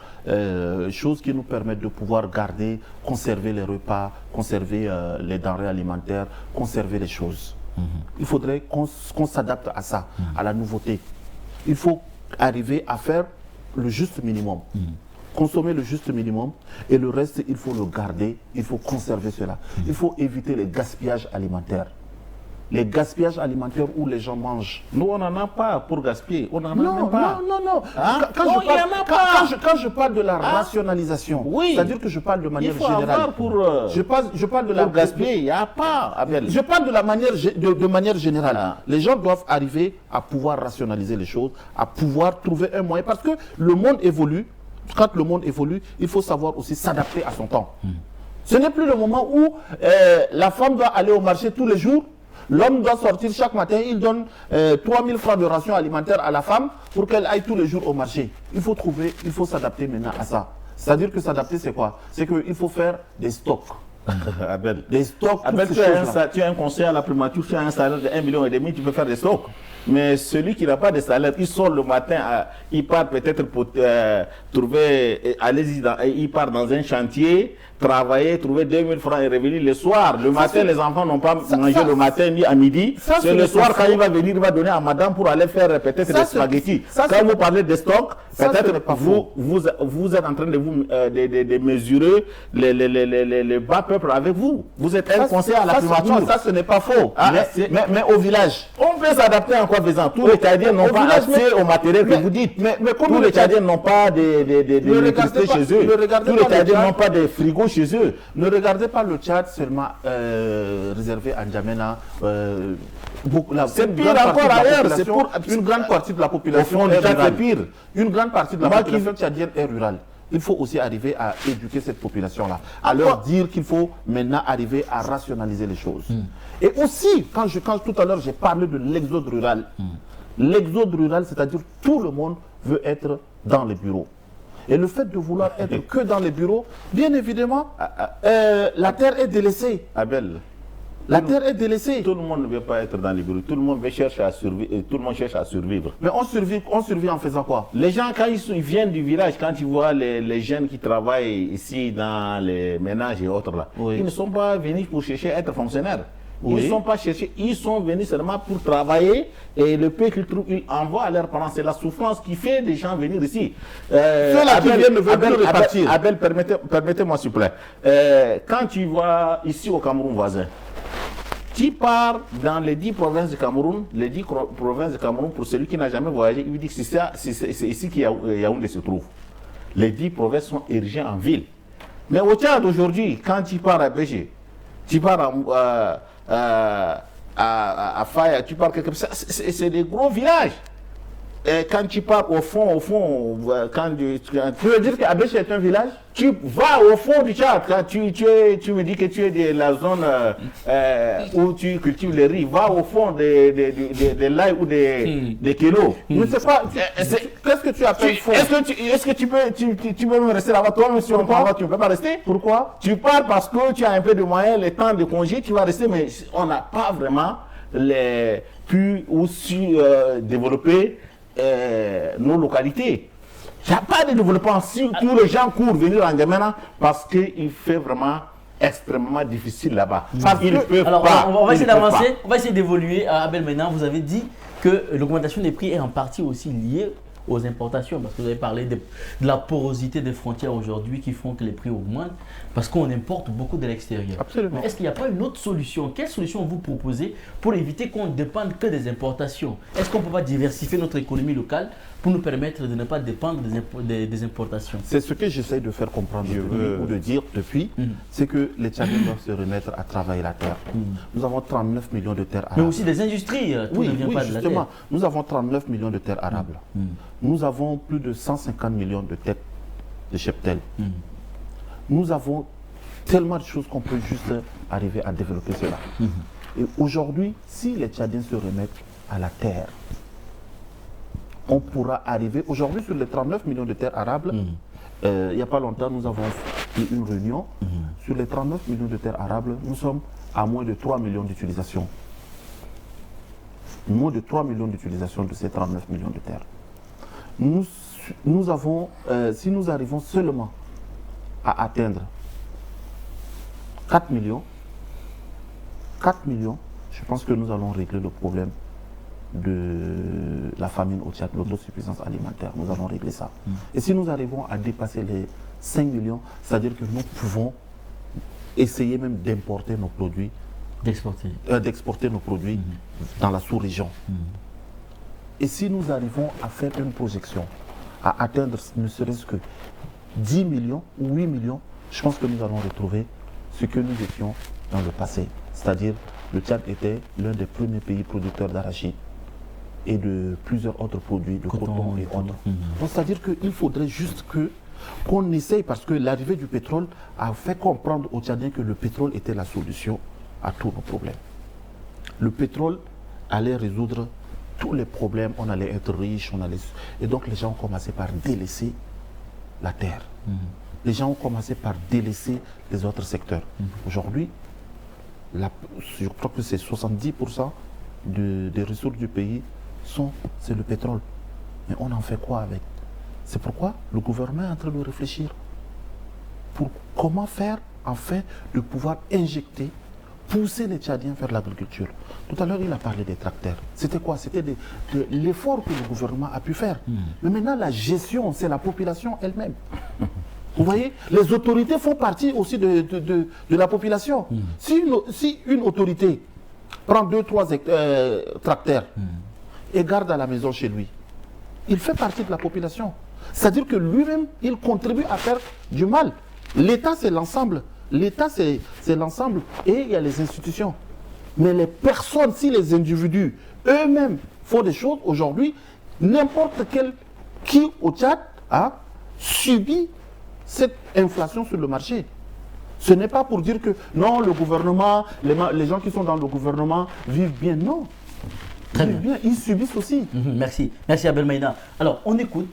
Speaker 3: choses qui nous permettent de pouvoir garder, conserver les repas, conserver les denrées alimentaires, conserver les choses. Il faudrait qu'on s'adapte à ça, à la nouveauté. Il faut arriver à faire le juste minimum. Consommer le juste minimum et le reste, il faut le garder, il faut conserver cela. Il faut éviter les gaspillages alimentaires. Les gaspillages alimentaires où les gens mangent.
Speaker 2: Nous, on n'en a pas pour gaspiller. On n'en a
Speaker 3: Non,
Speaker 2: même pas.
Speaker 3: non.
Speaker 2: Hein?
Speaker 3: Quand je parle de la rationalisation,
Speaker 2: Oui.
Speaker 3: c'est-à-dire que je parle de
Speaker 2: Il
Speaker 3: manière
Speaker 2: faut
Speaker 3: générale.
Speaker 2: avoir pour
Speaker 3: Je parle de la
Speaker 2: gaspiller. Il n'y a pas, Abel.
Speaker 3: Je parle de la manière, de manière générale. Les gens doivent arriver à pouvoir rationaliser les choses, à pouvoir trouver un moyen. Parce que le monde évolue. Quand le monde évolue, il faut savoir aussi s'adapter à son temps. Ce n'est plus le moment où la femme doit aller au marché tous les jours. L'homme doit sortir chaque matin, il donne 3 000 francs de ration alimentaire à la femme pour qu'elle aille tous les jours au marché. Il faut s'adapter maintenant à ça. C'est-à-dire que s'adapter, c'est quoi? C'est qu'il faut faire des stocks.
Speaker 2: Abel,
Speaker 3: Des stocks,
Speaker 2: Abel, tu as un conseil à la primature, tu as un salaire de 1,5 million, tu peux faire des stocks. Mais celui qui n'a pas de salaire, il sort le matin, il part peut-être pour trouver, il part dans un chantier, travailler, trouver 2000 francs et revenir le soir. Le matin, les enfants n'ont pas mangé le matin ni à midi. C'est le soir, quand il va venir, il va donner à madame pour aller faire peut-être des spaghettis. Quand vous parlez de stock, peut-être vous êtes en train de mesurer les bas peuples avec vous. Vous êtes un conseiller à la primature.
Speaker 3: Ça, ce n'est pas faux.
Speaker 2: Mais au village, on peut s'adapter en quoi faisant. Tous les Tchadiens n'ont pas accès au matériel que vous dites. Mais tous les Tchadiens n'ont pas d'électricité chez eux. Tous les Tchadiens n'ont pas de frigo chez eux.
Speaker 3: Ne regardez pas le Tchad seulement réservé à N'Djamena.
Speaker 2: C'est pire encore ailleurs. C'est pour
Speaker 3: une grande partie de la population.
Speaker 2: Au fond du Tchad, c'est pire.
Speaker 3: Une grande partie de la population tchadienne est rurale. Il faut aussi arriver à éduquer cette population-là, à leur dire qu'il faut maintenant arriver à rationaliser les choses. Et aussi, quand tout à l'heure j'ai parlé de l'exode rural, l'exode rural, c'est-à-dire tout le monde veut être dans les bureaux. Et le fait de vouloir être que dans les bureaux, bien évidemment, la terre est délaissée.
Speaker 2: Abel,
Speaker 3: la terre est délaissée.
Speaker 2: tout le monde ne veut pas être dans les bureaux. Tout le monde cherche à survivre. Tout le monde cherche à survivre.
Speaker 3: Mais on survit en faisant quoi?
Speaker 2: Les gens, quand ils viennent du village, quand ils voient les jeunes qui travaillent ici dans les ménages et autres là, ils ne sont pas venus pour chercher à être fonctionnaires. Ils ne sont pas cherchés, ils sont venus seulement pour travailler et le peu qu'ils trouvent, ils envoient à leurs parents. C'est la souffrance qui fait des gens venir ici.
Speaker 3: Ceux-là qui viennent ne veulent plus repartir.
Speaker 2: Abel, permettez-moi s'il vous plaît. Quand tu vas ici au Cameroun voisin, tu pars dans les 10 provinces du Cameroun, pour celui qui n'a jamais voyagé, il lui dit que c'est ici que Yaoundé se trouve. Les 10 provinces sont érigées en ville. Mais au Tchad aujourd'hui, quand tu pars à Béché, tu pars à Faya, tu pars quelque part, c'est des gros villages. Et quand tu pars au fond, quand tu veux dire qu'Abéché est un village, tu vas au fond du Tchad. Quand tu me dis que tu es de la zone où tu cultives les riz, va au fond des laïs ou des kilos.
Speaker 3: Mais c'est pas. Qu'est-ce que tu appelles fond?
Speaker 2: Est-ce que tu peux même rester là-bas? Toi, même si on va, tu ne peux pas rester.
Speaker 3: Pourquoi?
Speaker 2: Tu pars parce que tu as un peu de moyens, le temps de congé, tu vas rester, mais on n'a pas vraiment pu aussi développer nos localités. Il n'y a pas de développement. Si tous les gens courent venir en N'Djamena parce qu'il fait vraiment extrêmement difficile là-bas. Ils ne peuvent pas.
Speaker 1: On va essayer d'avancer, on va essayer d'évoluer. Abel, maintenant, vous avez dit que l'augmentation des prix est en partie aussi liée aux importations, parce que vous avez parlé de la porosité des frontières aujourd'hui qui font que les prix augmentent, parce qu'on importe beaucoup de l'extérieur.
Speaker 3: Absolument.
Speaker 1: Est-ce qu'il n'y a pas une autre solution? Quelle solution vous proposez pour éviter qu'on ne dépende que des importations? Est-ce qu'on ne peut pas diversifier notre économie locale pour nous permettre de ne pas dépendre des importations?
Speaker 3: C'est ce que j'essaie de faire comprendre ou de dire depuis, c'est que les Tchadiens doivent se remettre à travailler la terre. Nous avons 39 millions de terres arables.
Speaker 1: Mais aussi des industries, tout ne vient pas de la terre.
Speaker 3: Nous avons 39 millions de terres arables. Nous avons plus de 150 millions de têtes de cheptel. Nous avons tellement de choses qu'on peut juste arriver à développer cela. Et aujourd'hui, si les Tchadiens se remettent à la terre, on pourra arriver. Aujourd'hui, sur les 39 millions de terres arables, il n'y a pas longtemps, nous avons eu une réunion. Sur les 39 millions de terres arables, nous sommes à moins de 3 millions d'utilisation. Moins de 3 millions d'utilisation de ces 39 millions de terres. Nous avons, si nous arrivons seulement à atteindre 4 millions, je pense que nous allons régler le problème de la famine au Tchad, l'autosuffisance alimentaire. Nous allons régler ça. Et si nous arrivons à dépasser les 5 millions, c'est-à-dire que nous pouvons essayer même d'importer nos produits, d'exporter nos produits dans la sous-région. Et si nous arrivons à faire une projection, à atteindre ne serait-ce que 10 millions ou 8 millions, je pense que nous allons retrouver ce que nous étions dans le passé. C'est-à-dire, le Tchad était l'un des premiers pays producteurs d'arachide et de plusieurs autres produits, de coton et autres. Donc, c'est-à-dire qu'il faudrait juste qu'on essaye, parce que l'arrivée du pétrole a fait comprendre aux Tchadiens que le pétrole était la solution à tous nos problèmes. le pétrole allait résoudre tous les problèmes, on allait être riche, et donc les gens ont commencé par délaisser la terre. Les gens ont commencé par délaisser les autres secteurs. Aujourd'hui, je crois que c'est 70% des ressources du pays, c'est le pétrole. Mais on en fait quoi avec? C'est pourquoi le gouvernement est en train de réfléchir pour comment faire afin de pouvoir injecter, pousser les Tchadiens vers l'agriculture. Tout à l'heure, il a parlé des tracteurs. C'était quoi? C'était de l'effort que le gouvernement a pu faire. Mais maintenant, la gestion, c'est la population elle-même. Vous voyez, les autorités font partie aussi de la population. Si une autorité prend 2-3 tracteurs et garde à la maison chez lui, il fait partie de la population. C'est-à-dire que lui-même, il contribue à faire du mal. L'État, c'est l'ensemble. L'État, c'est l'ensemble. Et il y a les institutions. Mais les personnes, si les individus eux-mêmes font des choses, aujourd'hui, n'importe qui au Tchad a subi cette inflation sur le marché. Ce n'est pas pour dire que non, le gouvernement, les gens qui sont dans le gouvernement vivent bien. Non.
Speaker 1: Très
Speaker 3: ils vivent bien, ils subissent aussi.
Speaker 1: Merci. Merci Abel Maïna. Alors, on écoute,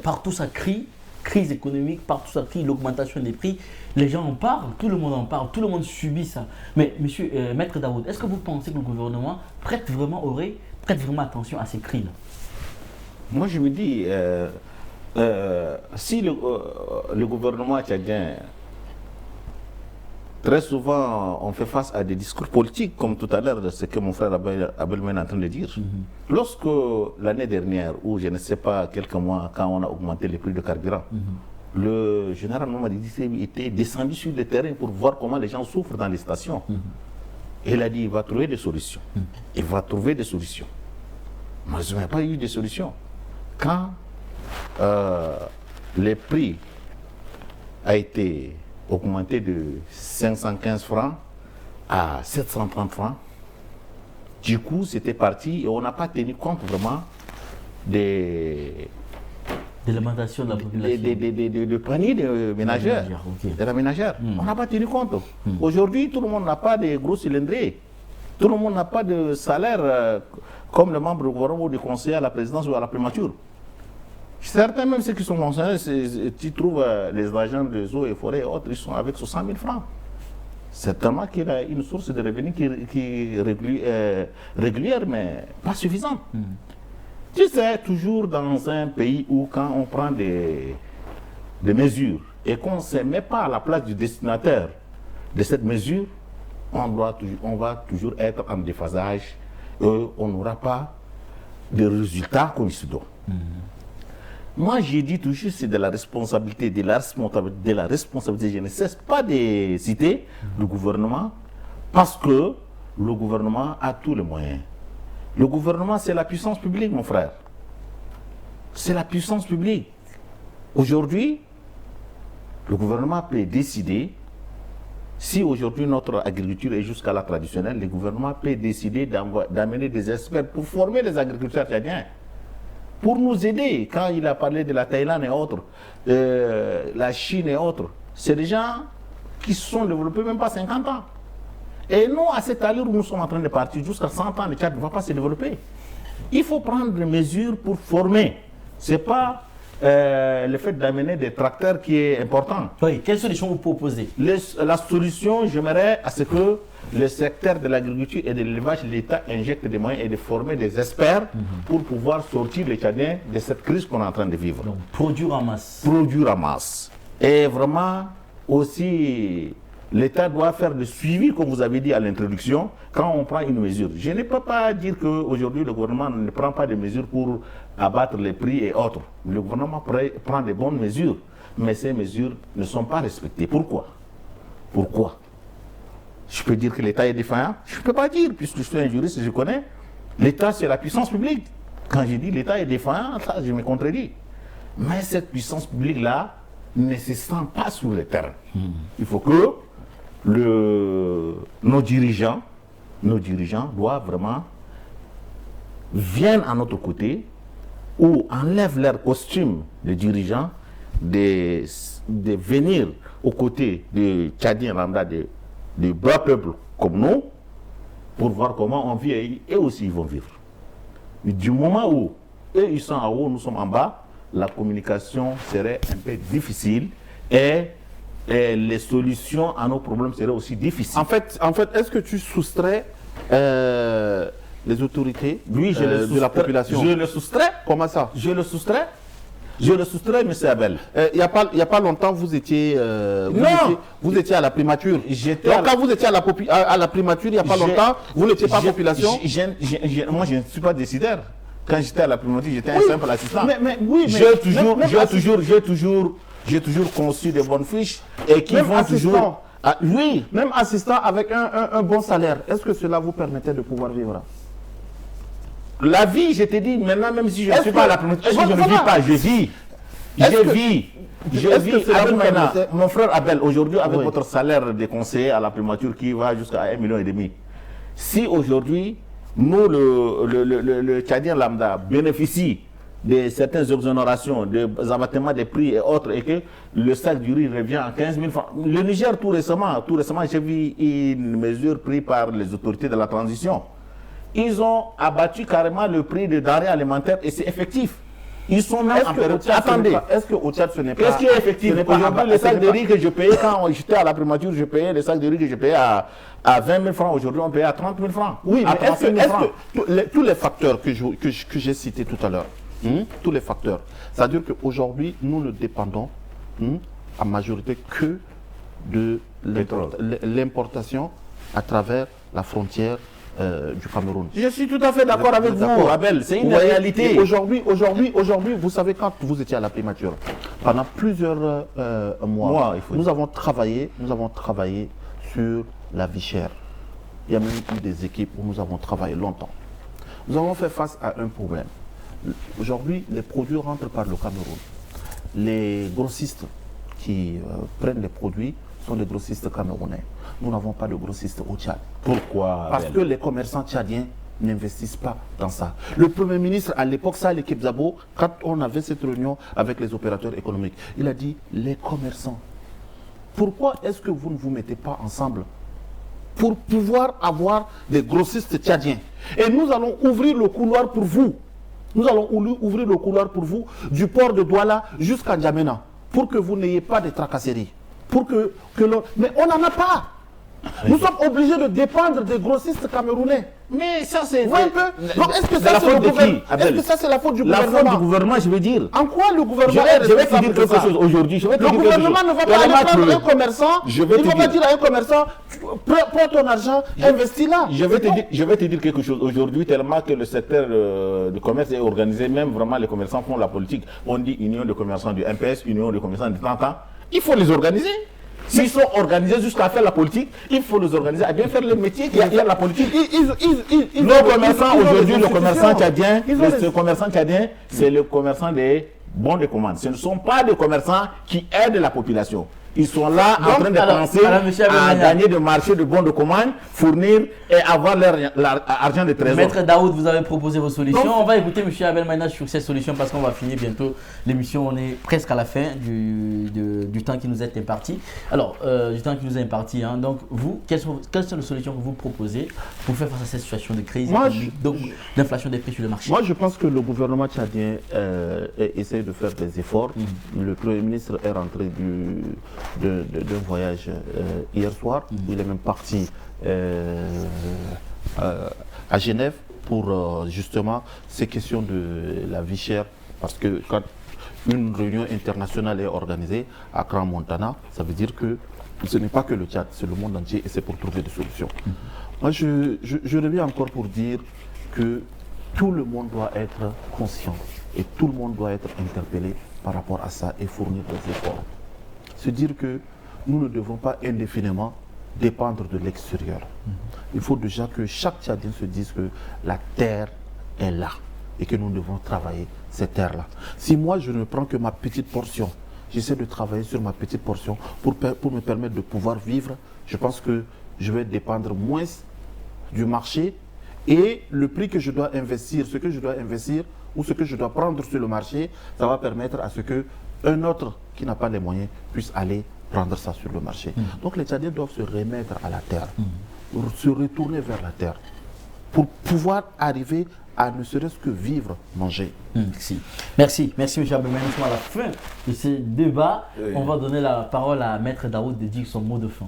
Speaker 1: partout ça crie, crise économique, partout ça crie, l'augmentation des prix. Les gens en parlent, tout le monde en parle, tout le monde subit ça. Mais monsieur, Maître Daoud, est-ce que vous pensez que le gouvernement prête vraiment attention à ces cris-là?
Speaker 2: Moi, je me dis, si le gouvernement tchadien, très souvent, on fait face à des discours politiques, comme tout à l'heure, ce que mon frère Abelmen est en train de dire. Lorsque l'année dernière, ou je ne sais pas, quelques mois, quand on a augmenté les prix de carburant, le général Mamadi Dissé était descendu sur le terrain pour voir comment les gens souffrent dans les stations. Et il a dit, il va trouver des solutions. Il va trouver des solutions. Mais il n'y a pas eu de solutions. Quand les prix a été augmenté de 515 francs à 730 francs, du coup c'était parti et on n'a pas tenu compte vraiment de
Speaker 1: l'augmentation de la population.
Speaker 2: De panier de ménagères, de la ménagère. On n'a pas tenu compte. Aujourd'hui, tout le monde n'a pas de gros cylindrés. Tout le monde n'a pas de salaire comme le membre du gouvernement ou du conseiller à la présidence ou à la primature. Certains, même ceux qui sont fonctionnaires, tu trouves les agents des eaux et forêts et autres, ils sont avec 60 000 francs. Certainement qu'il a une source de revenus qui est régulière, mais pas suffisante. Tu sais, toujours dans un pays où quand on prend des mesures et qu'on ne se met pas à la place du destinataire de cette mesure, on va toujours être en déphasage et on n'aura pas de résultats comme il se doit. Moi, j'ai dit toujours c'est de la responsabilité, je ne cesse pas de citer le gouvernement, parce que le gouvernement a tous les moyens. Le gouvernement, c'est la puissance publique, mon frère. C'est la puissance publique. Aujourd'hui, le gouvernement peut décider, si aujourd'hui notre agriculture est jusqu'à la traditionnelle, le gouvernement peut décider d'amener des experts pour former les agriculteurs tchadiens, pour nous aider. Quand il a parlé de la Thaïlande et autres, la Chine et autres, c'est des gens qui se sont développés même pas 50 ans. Et nous, à cette allure où nous sommes en train de partir, jusqu'à 100 ans, le Tchad ne va pas se développer. Il faut prendre des mesures pour former. Ce n'est pas le fait d'amener des tracteurs qui est important.
Speaker 1: Oui, quelle solution vous proposez?
Speaker 2: La solution, j'aimerais à ce que le secteur de l'agriculture et de l'élevage, l'État injecte des moyens et de former des experts pour pouvoir sortir les Tchadiens de cette crise qu'on est en train de vivre.
Speaker 1: Donc, produire en masse.
Speaker 2: Produire en masse. Et vraiment, aussi, l'État doit faire le suivi, comme vous avez dit à l'introduction, quand on prend une mesure. Je ne peux pas dire qu'aujourd'hui, le gouvernement ne prend pas de mesures pour abattre les prix et autres. Le gouvernement prend de bonnes mesures, mais ces mesures ne sont pas respectées. Pourquoi? Pourquoi? Je peux dire que l'État est défaillant? Je ne peux pas dire, puisque je suis un juriste, je connais. L'État, c'est la puissance publique. Quand je dis l'État est défaillant, ça, je me contredis. Mais cette puissance publique-là ne se sent pas sur le terrain. Il faut que nos dirigeants doivent vraiment viennent à notre côté ou enlèvent leur costume de dirigeants, de venir aux côtés des Tchadiens lambda, de bas peuples comme nous, pour voir comment on vit et eux aussi ils vont vivre. Mais du moment où eux ils sont en haut, nous sommes en bas, la communication serait un peu difficile et les solutions à nos problèmes seraient aussi difficiles.
Speaker 3: En fait, est-ce que tu soustrais les autorités de la population?
Speaker 2: Je le soustrais.
Speaker 3: Comment ça?
Speaker 2: Je le soustrais. Je le soustrais, M. Abel.
Speaker 3: Il n'y a pas longtemps, vous étiez à la primature. Donc, quand vous étiez à la primature, il n'y a pas longtemps, vous n'étiez pas population.
Speaker 2: Moi, je ne suis pas décideur. Quand j'étais à la primature, j'étais un simple assistant. J'ai toujours conçu des bonnes fiches et qui vont toujours.
Speaker 3: Oui, même assistant avec un bon salaire. Est-ce que cela vous permettait de pouvoir vivre?
Speaker 2: La vie, je t'ai dit, maintenant, même si je ne suis pas à la primature, est-ce que je ne vis pas? Je vis. Je vis. Mon frère Abel, aujourd'hui, avec votre salaire de conseiller à la primature qui va jusqu'à 1,5 million, si aujourd'hui, nous, le Tchadien lambda, bénéficie de certaines exonérations, des abattements des prix et autres, et que le sac du riz revient à 15 000 francs. Le Niger, tout récemment, j'ai vu une mesure prise par les autorités de la transition. Ils ont abattu carrément le prix des denrées alimentaires et c'est effectif. Ils sont même en période. Attendez.
Speaker 3: Est-ce qu'au Tchad ce n'est pas.
Speaker 2: Qu'est-ce qui est effectif? Aujourd'hui, le sac de riz que je payais quand j'étais à la primature, je payais le sac de riz que je payais à 20 000 francs. Aujourd'hui, on paye à 30 000 francs.
Speaker 3: Oui, mais est-ce que tous les facteurs que j'ai cités tout à l'heure, tous les facteurs, c'est-à-dire qu'aujourd'hui, nous ne dépendons en majorité que de l'importation à travers la frontière du Cameroun.
Speaker 2: Je suis tout à fait d'accord avec vous, Abel. C'est une réalité.
Speaker 3: Aujourd'hui, vous savez, quand vous étiez à la primature, pendant plusieurs mois, nous avons travaillé sur la vie chère. Il y a même eu des équipes où nous avons travaillé longtemps. Nous avons fait face à un problème. Aujourd'hui, les produits rentrent par le Cameroun. Les grossistes qui prennent les produits sont des grossistes camerounais. Nous n'avons pas de grossistes au Tchad.
Speaker 2: Pourquoi?
Speaker 3: Parce que les commerçants tchadiens n'investissent pas dans ça. Le Premier ministre, à l'époque, Saleh Kebzabo, quand on avait cette réunion avec les opérateurs économiques, il a dit, les commerçants, pourquoi est-ce que vous ne vous mettez pas ensemble pour pouvoir avoir des grossistes tchadiens? Et nous allons ouvrir le couloir pour vous. Nous allons ouvrir le couloir pour vous du port de Douala jusqu'à N'Djamena pour que vous n'ayez pas de tracasseries. Mais on n'en a pas. Nous sommes obligés de dépendre des grossistes camerounais.
Speaker 2: Mais ça, c'est.
Speaker 3: Donc, est-ce que ça, c'est la faute du gouvernement?
Speaker 2: La faute du gouvernement, je veux dire.
Speaker 3: En quoi le gouvernement
Speaker 2: Je vais te dire quelque chose aujourd'hui.
Speaker 3: Le gouvernement ne va pas aller prendre un commerçant. Il ne va pas dire à un commerçant, prends ton argent, investis là.
Speaker 2: Je vais te dire quelque chose aujourd'hui, tellement que le secteur du commerce est organisé, même vraiment les commerçants font la politique. On dit union de commerçants du MPS, union de commerçants du Tantan. Il faut les organiser. S'ils sont organisés jusqu'à faire la politique, il faut les organiser à bien faire le métier et à faire la politique. Nos commerçants aujourd'hui, le commerçant tchadien, c'est le commerçant des bons de commande. Ce ne sont pas des commerçants qui aident la population. Ils sont là en train de penser à gagner des marchés de bons de commande, fournir et avoir leur argent de trésor.
Speaker 1: Maître Daoud, vous avez proposé vos solutions. Donc, on va écouter M. Abel Maïna sur ces solutions parce qu'on va finir bientôt l'émission. On est presque à la fin du temps qui nous est imparti. Alors, du temps qui nous est imparti. Hein. Donc, vous, quelles sont les solutions que vous proposez pour faire face à cette situation de crise, d'inflation des prix sur le marché?
Speaker 3: Moi, je pense que le gouvernement tchadien essaie de faire des efforts. Le Premier ministre est rentré d'un voyage hier soir, où il est même parti à Genève pour justement ces questions de la vie chère, parce que quand une réunion internationale est organisée à Grand Montana, ça veut dire que ce n'est pas que le Tchad, c'est le monde entier et c'est pour trouver des solutions. Moi, je reviens encore pour dire que tout le monde doit être conscient et tout le monde doit être interpellé par rapport à ça et fournir des efforts. Se dire que nous ne devons pas indéfiniment dépendre de l'extérieur. Il faut déjà que chaque Tchadien se dise que la terre est là et que nous devons travailler cette terre-là. Si moi je ne prends que ma petite portion, j'essaie de travailler sur ma petite portion pour me permettre de pouvoir vivre, je pense que je vais dépendre moins du marché et le prix que je dois investir, ce que je dois investir ou ce que je dois prendre sur le marché, ça va permettre à ce que un autre qui n'a pas les moyens puisse aller prendre ça sur le marché. Donc les Tchadiens doivent se remettre à la terre. se retourner vers la terre pour pouvoir arriver à ne serait-ce que vivre, manger.
Speaker 1: Merci. Merci, merci M. Abdelmaïna. Nous sommes à la fin de ce débat.
Speaker 2: Oui.
Speaker 1: On va donner la parole à Maître Daoud de dire son mot de fin.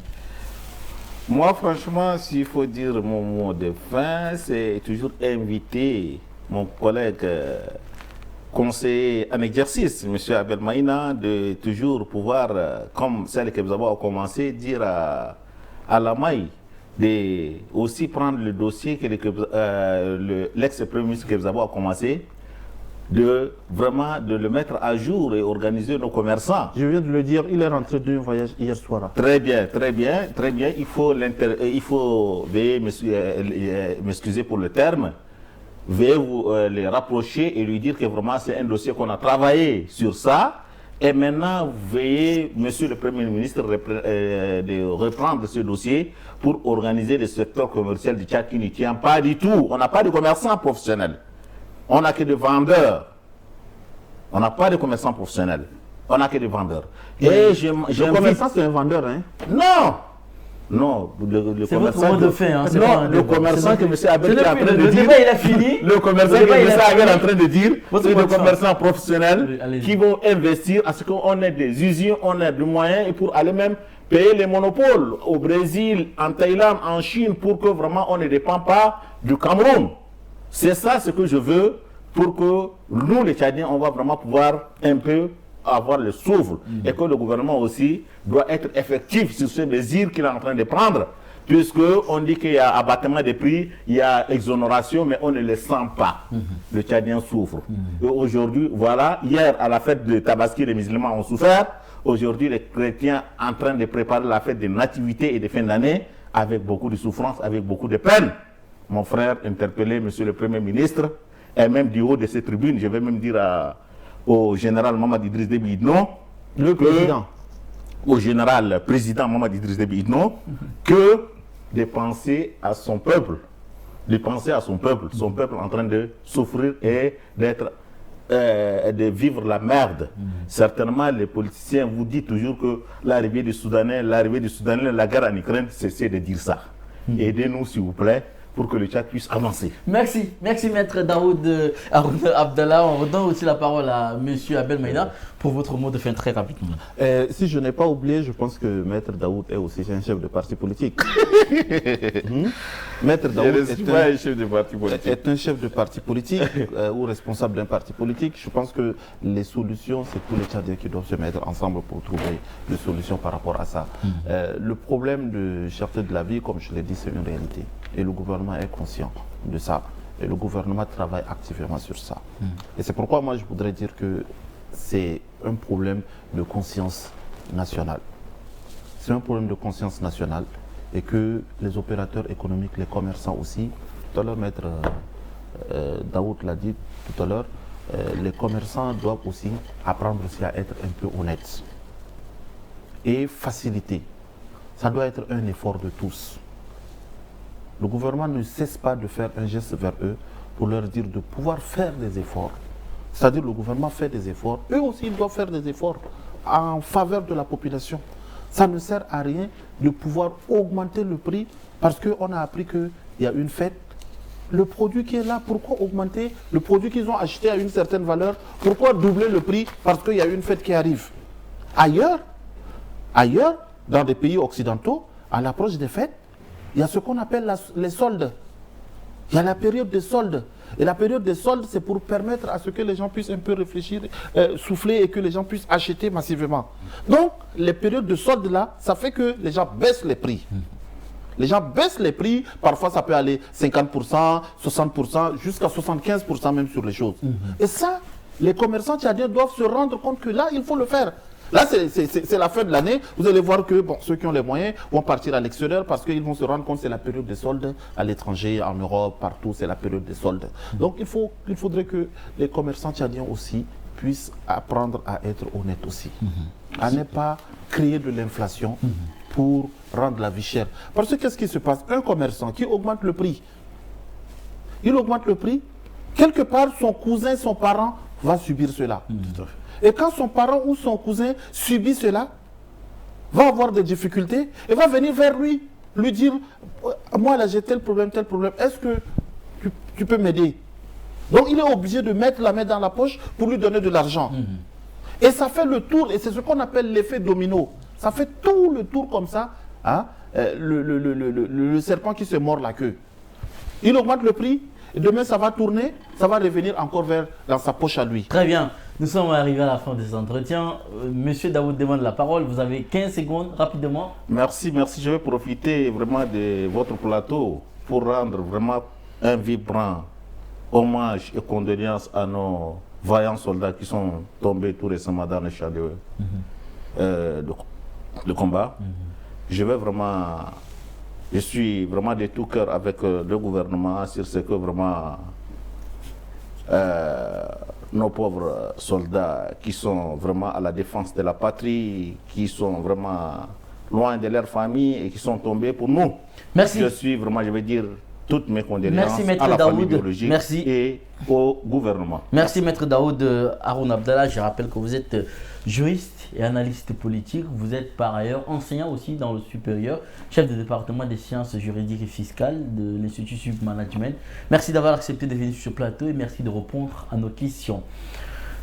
Speaker 2: Moi, franchement, s'il faut dire mon mot de fin, c'est toujours inviter mon collègue conseiller en exercice, M. Abdelmaïna, de toujours pouvoir, comme celle que nous avons commencé, dire à la maille, de aussi prendre le dossier que l'ex-premier ministre que nous avons commencé, de vraiment de le mettre à jour et organiser nos commerçants.
Speaker 3: Je viens de le dire, il est rentré d'un voyage hier soir.
Speaker 2: Très bien, très bien, très bien. Il faut veiller, m'excuser pour le terme, veuillez vous les rapprocher et lui dire que vraiment c'est un dossier qu'on a travaillé sur ça. Et maintenant, veuillez, Monsieur le Premier ministre, de reprendre ce dossier pour organiser le secteur commercial du Tchad qui ne tient pas du tout. On n'a pas de commerçants professionnels. On n'a que des vendeurs. On n'a pas de commerçants professionnels. On n'a que des vendeurs. Et
Speaker 3: Le commerçant, c'est un vendeur, hein?
Speaker 2: Non! Non, le
Speaker 1: C'est votre
Speaker 2: commerçant
Speaker 1: mot de fin. Hein, c'est pas
Speaker 2: non,
Speaker 1: un
Speaker 2: le
Speaker 1: débat.
Speaker 2: commerçant que M. Abel est en train de
Speaker 1: Le
Speaker 2: dire.
Speaker 1: débat, il a fini.
Speaker 2: Le commerçant
Speaker 1: Le
Speaker 2: que
Speaker 1: débat,
Speaker 2: M.
Speaker 1: il a
Speaker 2: Abel est en
Speaker 1: fini.
Speaker 2: train de dire,
Speaker 1: Votre
Speaker 2: c'est
Speaker 1: mot
Speaker 2: des
Speaker 1: de fin.
Speaker 2: commerçants professionnels
Speaker 1: Allez-y.
Speaker 2: qui vont investir à ce qu'on ait des usines, on ait des moyens et pour aller même payer les monopoles au Brésil, en Thaïlande, en Chine, pour que vraiment on ne dépend pas du Cameroun. C'est ça ce que je veux pour que nous, les Tchadiens, on va vraiment pouvoir un peu avoir le souffle et que le gouvernement aussi doit être effectif sur ces mesures qu'il est en train de prendre. Puisqu'on dit qu'il y a abattement des prix, il y a exonération, mais on ne le sent pas. Le Tchadien souffre. Et aujourd'hui, voilà, hier à la fête de Tabaski, les musulmans ont souffert. Aujourd'hui, les chrétiens en train de préparer la fête de nativité et de fin d'année avec beaucoup de souffrance, avec beaucoup de peine. Mon frère interpellé, Monsieur le Premier ministre, et même du haut de cette tribune, je vais même dire au général Mamad Idriss Déby Itno,
Speaker 3: Le président.
Speaker 2: au général président Mamad Idriss Déby Itno, que de penser à son peuple, son peuple en train de souffrir et d'être, de vivre la merde. Certainement, les politiciens vous disent toujours que l'arrivée du Soudanais, la guerre en Ukraine, c'est de dire ça. Aidez-nous, s'il vous plaît, pour que le Tchad puisse avancer.
Speaker 1: Merci, merci Maître Daoud Harouna Abdallah. On redonne aussi la parole à Monsieur Abdelmaïna pour votre mot de fin très rapidement.
Speaker 3: Si je n'ai pas oublié, je pense que Maître Daoud est aussi un chef de parti politique. Maître Daoud est un chef de parti politique ou responsable d'un parti politique. Je pense que les solutions, c'est tous les Tchadiens qui doivent se mettre ensemble pour trouver des solutions par rapport à ça. Le problème de cherté de la vie, comme je l'ai dit, c'est une réalité. Et le gouvernement est conscient de ça. Et le gouvernement travaille activement sur ça. Et c'est pourquoi moi je voudrais dire que c'est un problème de conscience nationale. C'est un problème de conscience nationale et que les opérateurs économiques, les commerçants aussi, tout à l'heure Maître Daoud l'a dit tout à l'heure, les commerçants doivent aussi apprendre aussi à être un peu honnêtes et faciliter. Ça doit être un effort de tous. Le gouvernement ne cesse pas de faire un geste vers eux pour leur dire de pouvoir faire des efforts. C'est-à-dire le gouvernement fait des efforts, eux aussi ils doivent faire des efforts en faveur de la population. Ça ne sert à rien de pouvoir augmenter le prix parce qu'on a appris qu'il y a une fête. Le produit qui est là, pourquoi augmenter le produit qu'ils ont acheté à une certaine valeur? Pourquoi doubler le prix parce qu'il y a une fête qui arrive? Ailleurs, dans des pays occidentaux, à l'approche des fêtes, il y a ce qu'on appelle les soldes. Il y a la période des soldes. Et la période des soldes, c'est pour permettre à ce que les gens puissent un peu réfléchir, souffler et que les gens puissent acheter massivement. Donc, les périodes de soldes là, ça fait que les gens baissent les prix. Les gens baissent les prix, parfois ça peut aller 50%, 60%, jusqu'à 75% même sur les choses. Et ça, les commerçants tchadiens doivent se rendre compte que là, il faut le faire. Là, c'est la fin de l'année. Vous allez voir que bon, ceux qui ont les moyens vont partir à l'extérieur parce qu'ils vont se rendre compte que c'est la période des soldes à l'étranger, en Europe, partout, c'est la période des soldes. Donc, il faudrait que les commerçants tchadiens aussi puissent apprendre à être honnêtes aussi. À ne pas créer de l'inflation pour rendre la vie chère. Parce que qu'est-ce qui se passe? Un commerçant qui augmente le prix, il augmente le prix, quelque part, son cousin, son parent va subir cela. Et quand son parent ou son cousin subit cela, va avoir des difficultés et va venir vers lui
Speaker 2: lui dire, moi là j'ai tel problème, est-ce que tu peux m'aider? Donc il est obligé de mettre la main dans la poche pour lui donner de l'argent. Et ça fait le tour, et c'est ce qu'on appelle l'effet domino. Ça fait tout le tour comme ça, hein, le serpent qui se mord la queue. Il augmente le prix, et demain ça va tourner, ça va revenir encore dans sa poche à lui.
Speaker 1: Très bien, nous sommes arrivés à la fin de cet entretien. Monsieur Daoud demande la parole, vous avez 15 secondes, rapidement.
Speaker 2: Merci. Je vais profiter vraiment de votre plateau pour rendre vraiment un vibrant hommage et condoléances à nos vaillants soldats qui sont tombés tout récemment dans le champ de combat. Je suis vraiment de tout cœur avec le gouvernement sur ce que vraiment nos pauvres soldats qui sont vraiment à la défense de la patrie, qui sont vraiment loin de leur famille et qui sont tombés pour nous.
Speaker 1: Merci.
Speaker 2: Je suis vraiment, je vais dire, toutes mes condoléances
Speaker 1: Maître
Speaker 2: à la famille
Speaker 1: Daoud.
Speaker 2: biologique et au gouvernement.
Speaker 1: Merci Maître Daoud Haroun Abdallah. Je rappelle que vous êtes juriste et analyste politique. Vous êtes par ailleurs enseignant aussi dans le supérieur, chef de département des sciences juridiques et fiscales de l'Institut Submanagement. Merci d'avoir accepté de venir sur ce plateau et merci de répondre à nos questions.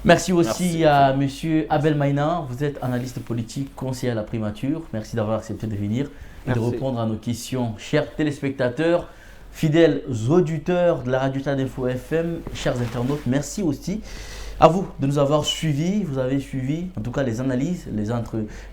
Speaker 1: Merci aussi à Monsieur Abel Maïna. Vous êtes analyste politique, conseiller à la primature. Merci d'avoir accepté de venir et de répondre à nos questions. Chers téléspectateurs, fidèles auditeurs de la radio Tchad Info FM, chers internautes, merci aussi à vous de nous avoir suivis. Vous avez suivi en tout cas les analyses,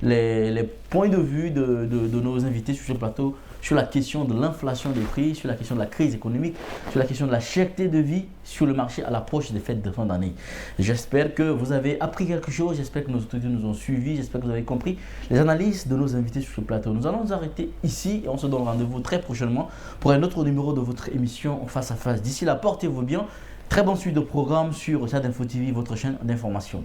Speaker 1: les points de vue de nos invités sur ce plateau sur la question de l'inflation des prix, sur la question de la crise économique, sur la question de la cherté de vie sur le marché à l'approche des fêtes de fin d'année. J'espère que vous avez appris quelque chose, j'espère que nos auditeurs nous ont suivis, j'espère que vous avez compris les analyses de nos invités sur ce plateau. Nous allons nous arrêter ici et on se donne rendez-vous très prochainement pour un autre numéro de votre émission Face à Face. D'ici là, portez-vous bien. Très bonne suite de programme sur Tchad Info TV, votre chaîne d'information.